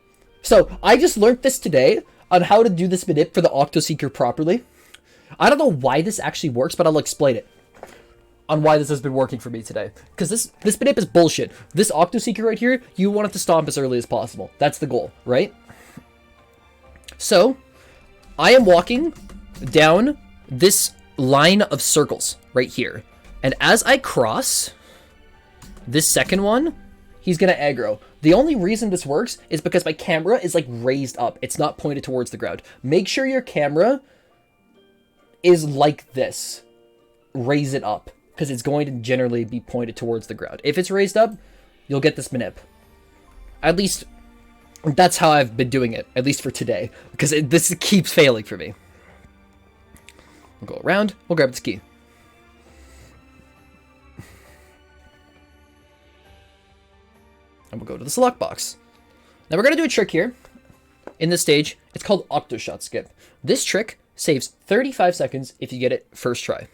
so I just learned this today on how to do this manip for the Octo Seeker properly. I don't know why this actually works, but I'll explain it on why this has been working for me today. Because this manip is bullshit. This Octo Seeker right here, you want it to stomp as early as possible. That's the goal, right? So, I am walking down this line of circles right here. And as I cross this second one, he's going to aggro. The only reason this works is because my camera is like raised up. It's not pointed towards the ground. Make sure your camera is like this. Raise it up, because it's going to generally be pointed towards the ground. If it's raised up, you'll get this manip. At least, that's how I've been doing it, at least for today. Because this keeps failing for me. We'll go around, we'll grab this key. And we'll go to the select box. Now we're going to do a trick here. In this stage, it's called Octoshot Skip. This trick saves 35 seconds if you get it first try.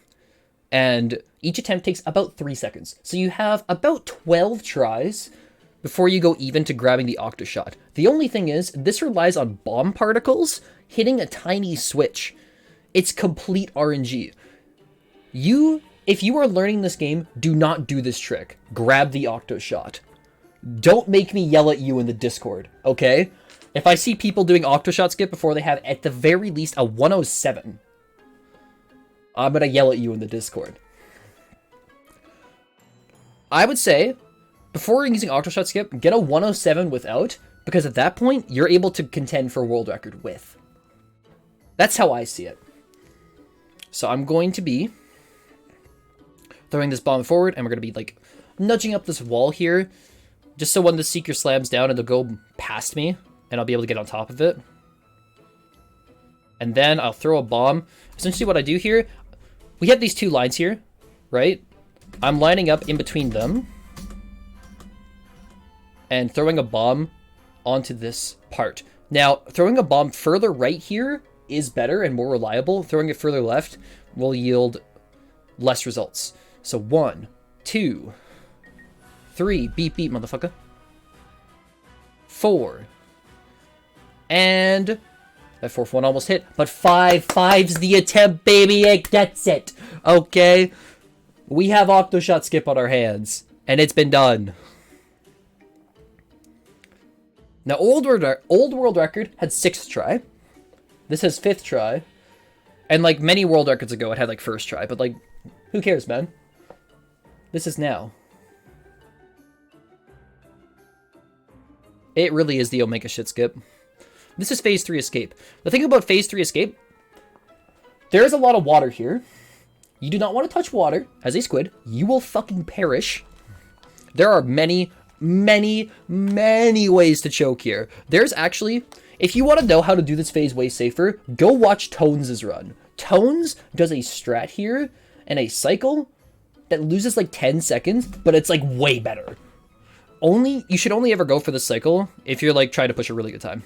And each attempt takes about 3 seconds. So you have about 12 tries before you go even to grabbing the Octoshot. The only thing is, this relies on bomb particles hitting a tiny switch. It's complete RNG. If you are learning this game, do not do this trick. Grab the Octoshot. Don't make me yell at you in the Discord, okay? If I see people doing Octoshot Skip before they have at the very least a 107, I'm gonna yell at you in the Discord. I would say, before using Octoshot Skip, get a 107 without, because at that point, you're able to contend for a world record with. That's how I see it. So I'm going to be throwing this bomb forward, and we're going to be, like, nudging up this wall here, just so when the Seeker slams down, it'll go past me, and I'll be able to get on top of it. And then I'll throw a bomb. Essentially what I do here, we have these two lines here, right? I'm lining up in between them and throwing a bomb onto this part. Now, throwing a bomb further right here is better and more reliable. Throwing it further left will yield less results. So 1, 2, 3, beep beep, motherfucker. 4. And that fourth one almost hit, but 5's the attempt, baby, it gets it. Okay, we have Octoshot Skip on our hands, and it's been done. Now, old world record had 6th try. This has 5th try. And like many world records ago, it had like 1st try, but like, who cares, man? This is now. It really is the Omega shit skip. This is Phase 3 Escape. The thing about Phase 3 Escape, there is a lot of water here. You do not want to touch water as a squid. You will fucking perish. There are many, many, many ways to choke here. There's actually, if you want to know how to do this phase way safer, go watch Tones' run. Tones does a strat here and a cycle that loses like 10 seconds, but it's like way better. You should only ever go for this cycle if you're like trying to push a really good time.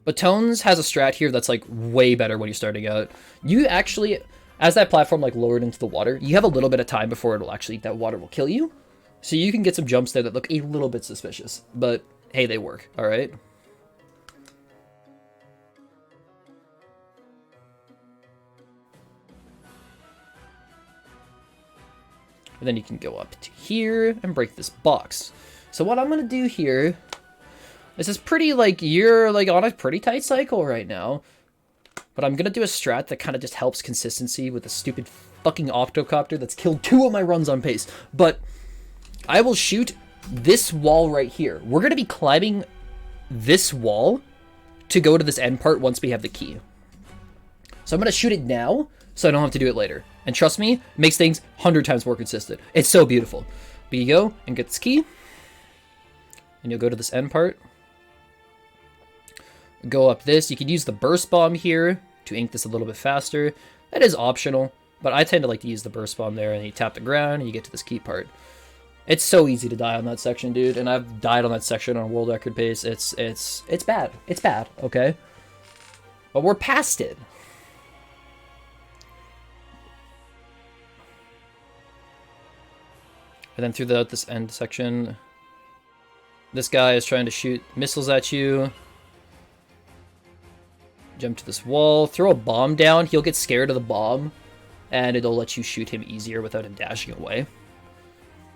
But Tones has a strat here that's like way better when you're starting out. You actually, as that platform like lowered into the water, you have a little bit of time before that water will kill you. So you can get some jumps there that look a little bit suspicious, but hey, they work, all right? And then you can go up to here and break this box. So what I'm gonna do here, this is pretty, like, you're, like, on a pretty tight cycle right now. But I'm gonna do a strat that kind of just helps consistency with the stupid fucking Octocopter that's killed 2 of my runs on pace. But I will shoot this wall right here. We're gonna be climbing this wall to go to this end part once we have the key. So I'm gonna shoot it now, so I don't have to do it later. And trust me, it makes things 100 times more consistent. It's so beautiful. But you go and get this key, and you'll go to this end part. Go up this. You could use the burst bomb here to ink this a little bit faster. That is optional, but I tend to like to use the burst bomb there, and you tap the ground and you get to this key part. It's so easy to die on that section, dude, and I've died on that section on a world record pace. It's bad. It's bad, okay? But we're past it. And then throughout this end section, this guy is trying to shoot missiles at you. Jump to this wall, throw a bomb down. He'll get scared of the bomb, and it'll let you shoot him easier without him dashing away.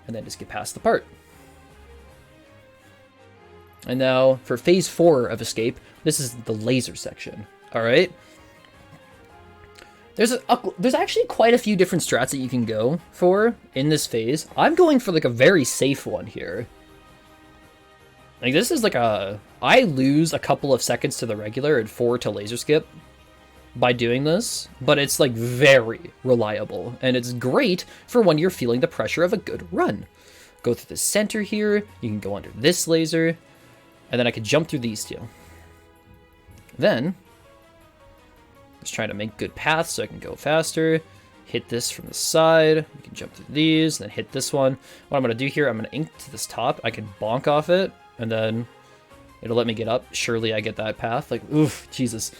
And then just get past the part. And now, for Phase 4 of Escape, this is the laser section, alright? There's actually quite a few different strats that you can go for in this phase. I'm going for like a very safe one here. Like this is like I lose a couple of seconds to the regular and 4 to laser skip by doing this, but it's like very reliable and it's great for when you're feeling the pressure of a good run. go through the center here. You can go under this laser. And then I can jump through these two. Then, just trying to make good paths so I can go faster. Hit this from the side. You can jump through these, then hit this one. What I'm going to do here, I'm going to ink to this top. I can bonk off it, and then it'll let me get up. Surely I get that path. Like, oof, Jesus.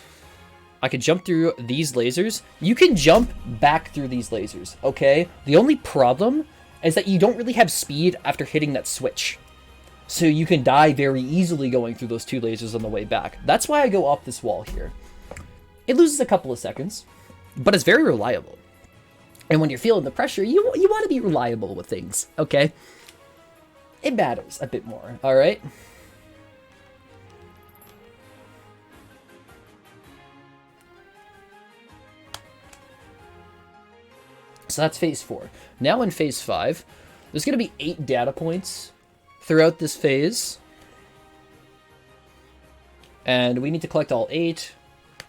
I can jump through these lasers. You can jump back through these lasers, okay? The only problem is that you don't really have speed after hitting that switch. So you can die very easily going through those two lasers on the way back. That's why I go up this wall here. It loses a couple of seconds, but it's very reliable. And when you're feeling the pressure, you want to be reliable with things, okay? It matters a bit more, all right? So that's phase 4. Now in phase 5, there's going to be 8 data points throughout this phase. And we need to collect all 8.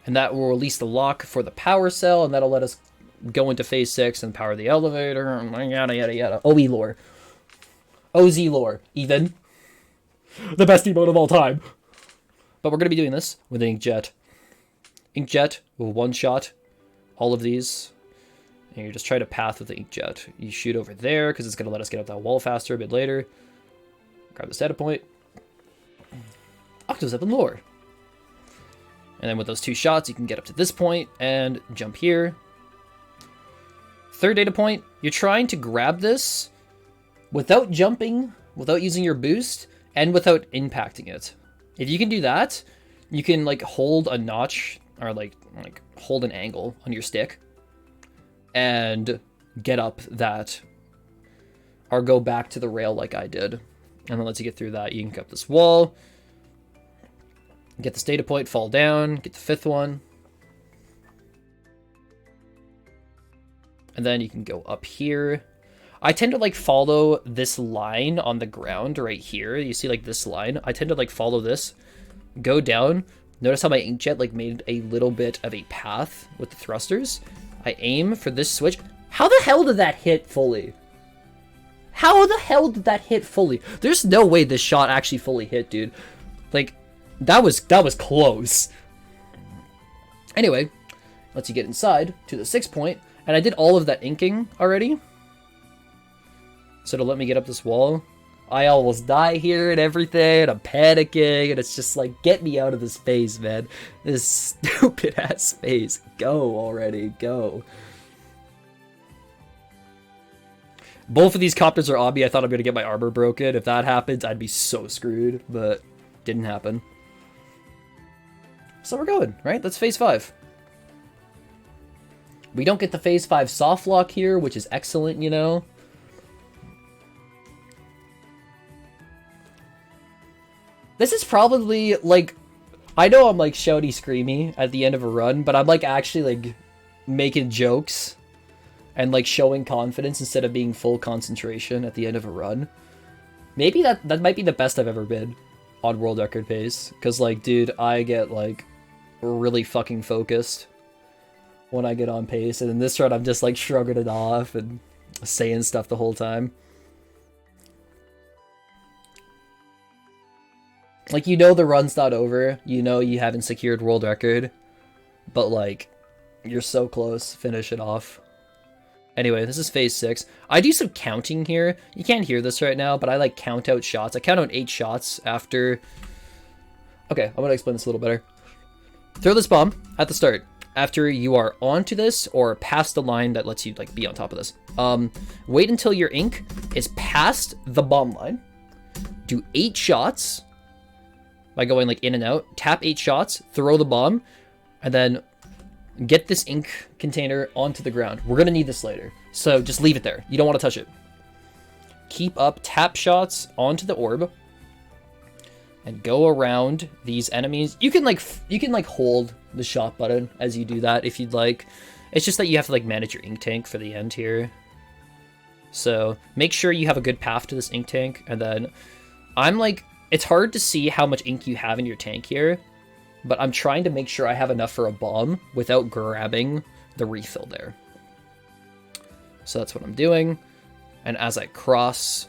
And that will release the lock for the power cell. And that'll let us go into phase 6 and power the elevator. And yada, yada, yada. OE lore. OZ lore, even. The best emote of all time. But we're going to be doing this with an inkjet. Inkjet will one-shot all of these. And you just try to path with the inkjet. You shoot over there, because it's going to let us get up that wall faster a bit later. Grab this data point. Octo's up in lore. And then with those 2 shots, you can get up to this point and jump here. 3rd data point, you're trying to grab this without jumping, without using your boost, and without impacting it. If you can do that, you can like hold a notch or like hold an angle on your stick and get up that, or go back to the rail like I did. And then once you get through that, you can get up this wall, get this data point, fall down, get the 5th one. And then you can go up here. I tend to like follow this line on the ground right here. You see like this line? I tend to like follow this, go down. Notice how my inkjet like made a little bit of a path with the thrusters. I aim for this switch. How the hell did that hit fully? How the hell did that hit fully? There's no way this shot actually fully hit, dude. Like, that was close. Anyway, lets you get inside to the 6th point. And I did all of that inking already. So to let me get up this wall. I almost die here and everything, and I'm panicking, and it's just like, get me out of this phase, man. This stupid ass phase. Go already, go. Both of these copters are on me. I thought I'm gonna get my armor broken. If that happens, I'd be so screwed, but didn't happen. So we're going, right? That's phase 5. We don't get the phase 5 soft lock here, which is excellent, you know. This is probably, like, I know I'm, like, shouty screamy at the end of a run, but I'm, like, actually, like, making jokes and, like, showing confidence instead of being full concentration at the end of a run. Maybe that might be the best I've ever been on world record pace. Because, like, dude, I get, like, really fucking focused when I get on pace. And in this run, I'm just, like, shrugging it off and saying stuff the whole time. Like, you know the run's not over. You know you haven't secured world record. But, like, you're so close. Finish it off. Anyway, this is phase 6. I do some counting here. You can't hear this right now, but I, like, count out shots. I count out 8 shots after... Okay, I'm gonna explain this a little better. Throw this bomb at the start. After you are onto this, or past the line that lets you, like, be on top of this. Wait until your ink is past the bomb line. Do 8 shots... by going like in and out, tap 8 shots, throw the bomb, and then get this ink container onto the ground. We're going to need this later, so just leave it there. You don't want to touch it. Keep up tap shots onto the orb, and go around these enemies. You can like hold the shot button as you do that if you'd like. It's just that you have to like manage your ink tank for the end here. So make sure you have a good path to this ink tank, and then I'm like... It's hard to see how much ink you have in your tank here, but I'm trying to make sure I have enough for a bomb without grabbing the refill there. So that's what I'm doing. And as I cross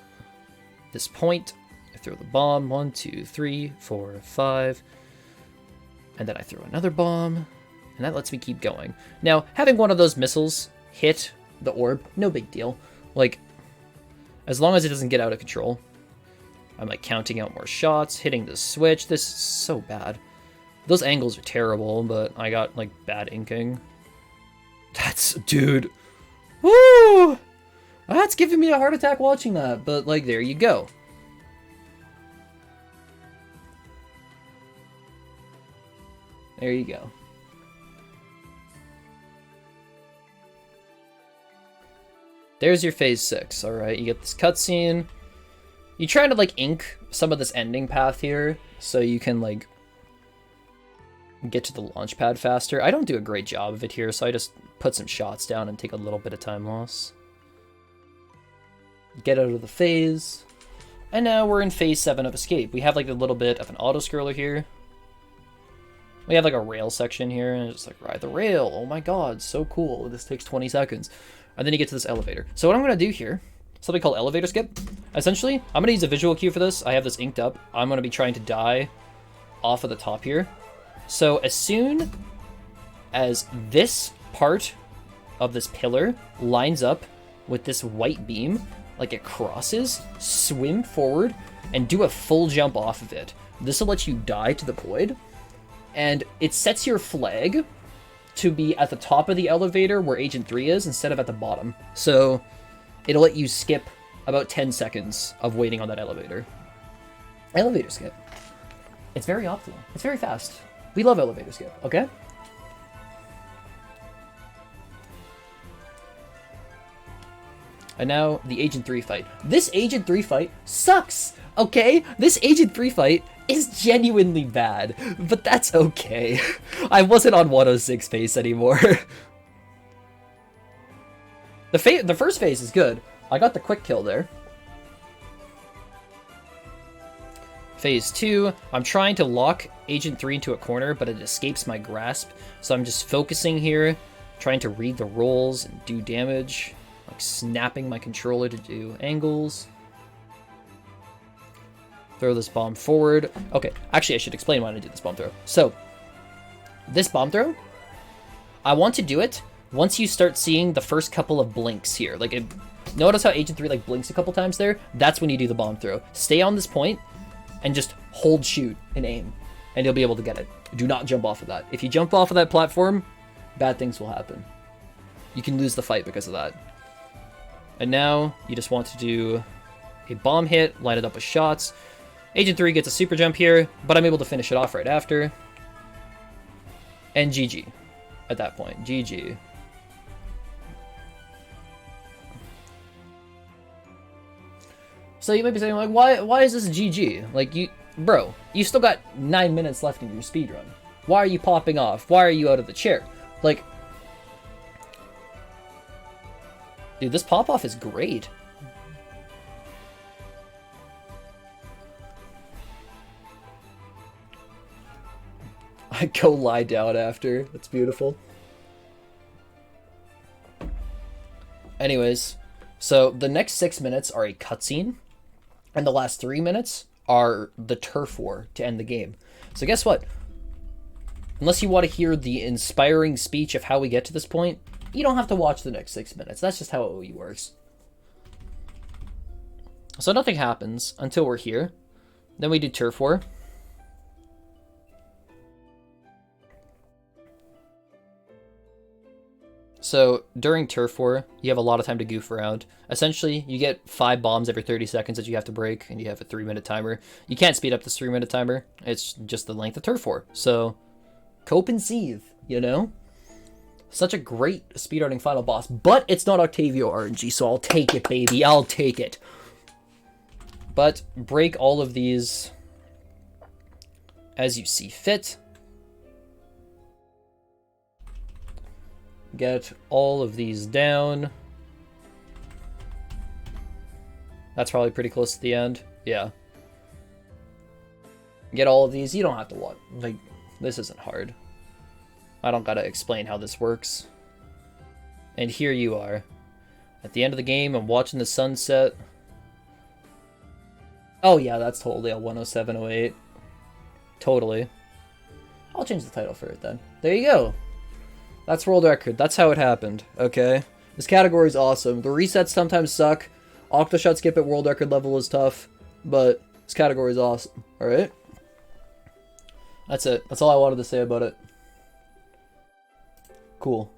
this point, I throw the bomb, 1, 2, 3, 4, 5, and then I throw another bomb, and that lets me keep going. Now, having one of those missiles hit the orb, no big deal. Like, as long as it doesn't get out of control. I'm like counting out more shots, hitting the switch. This is so bad. Those angles are terrible, but I got like bad inking. Dude. Woo! That's giving me a heart attack watching that, but like there you go. There you go. There's your phase 6, alright? You get this cutscene. You try to, like, ink some of this ending path here, so you can, like, get to the launch pad faster. I don't do a great job of it here, so I just put some shots down and take a little bit of time loss. Get out of the phase. And now we're in phase 7 of Escape. We have, like, a little bit of an auto-scroller here. We have, like, a rail section here, and it's just, like, ride the rail. Oh my god, so cool. This takes 20 seconds. And then you get to this elevator. So what I'm going to do here, something called elevator skip. Essentially, I'm going to use a visual cue for this. I have this inked up. I'm going to be trying to die off of the top here. So as soon as this part of this pillar lines up with this white beam, like it crosses, swim forward and do a full jump off of it. This will let you die to the void. And it sets your flag to be at the top of the elevator where Agent 3 is instead of at the bottom. So it'll let you skip about 10 seconds of waiting on that elevator. Elevator skip. It's very optimal. It's very fast. We love elevator skip, okay? And now the Agent 3 fight. This Agent 3 fight sucks, okay? This Agent 3 fight is genuinely bad, but that's okay. I wasn't on 106 phase anymore. The first phase is good. I got the quick kill there. Phase 2, I'm trying to lock Agent 3 into a corner, but it escapes my grasp. So I'm just focusing here, trying to read the rolls and do damage. Like snapping my controller to do angles. Throw this bomb forward. Okay, actually I should explain why I do this bomb throw. So, this bomb throw, I want to do it once you start seeing the first couple of blinks here. Like, notice how Agent 3 like blinks a couple times there? That's when you do the bomb throw. Stay on this point and just hold shoot and aim, and you'll be able to get it. Do not jump off of that. If you jump off of that platform, bad things will happen. You can lose the fight because of that. And now, you just want to do a bomb hit, line it up with shots. Agent 3 gets a super jump here, but I'm able to finish it off right after. And GG. At that point, GG. So you might be saying, like, why is this GG? Like, bro, you still got 9 minutes left in your speedrun. Why are you popping off? Why are you out of the chair? Like, dude, this pop-off is great. I go lie down after. That's beautiful. Anyways, so the next 6 minutes are a cutscene, and the last 3 minutes are the turf war to end the game. So guess what? Unless you want to hear the inspiring speech of how we get to this point, you don't have to watch the next 6 minutes. That's just how OE works. So nothing happens until we're here. Then we do turf war. So during turf war, you have a lot of time to goof around. Essentially, you get 5 bombs every 30 seconds that you have to break, and you have a 3-minute timer. You can't speed up this 3-minute timer. It's just the length of turf war. So cope and seethe, you know? Such a great speedrunning final boss, but it's not Octavio RNG, so I'll take it, baby. I'll take it. But break all of these as you see fit. Get all of these down. That's probably pretty close to the end. Yeah. Get all of these. You don't have to watch. Like, this isn't hard. I don't gotta explain how this works. And here you are. At the end of the game, I'm watching the sunset. Oh yeah, that's totally a 10708. Totally. I'll change the title for it then. There you go. That's world record. That's how it happened, okay? This category is awesome. The resets sometimes suck. Octoshot Skip at world record level is tough, but this category is awesome, alright? That's it. That's all I wanted to say about it. Cool.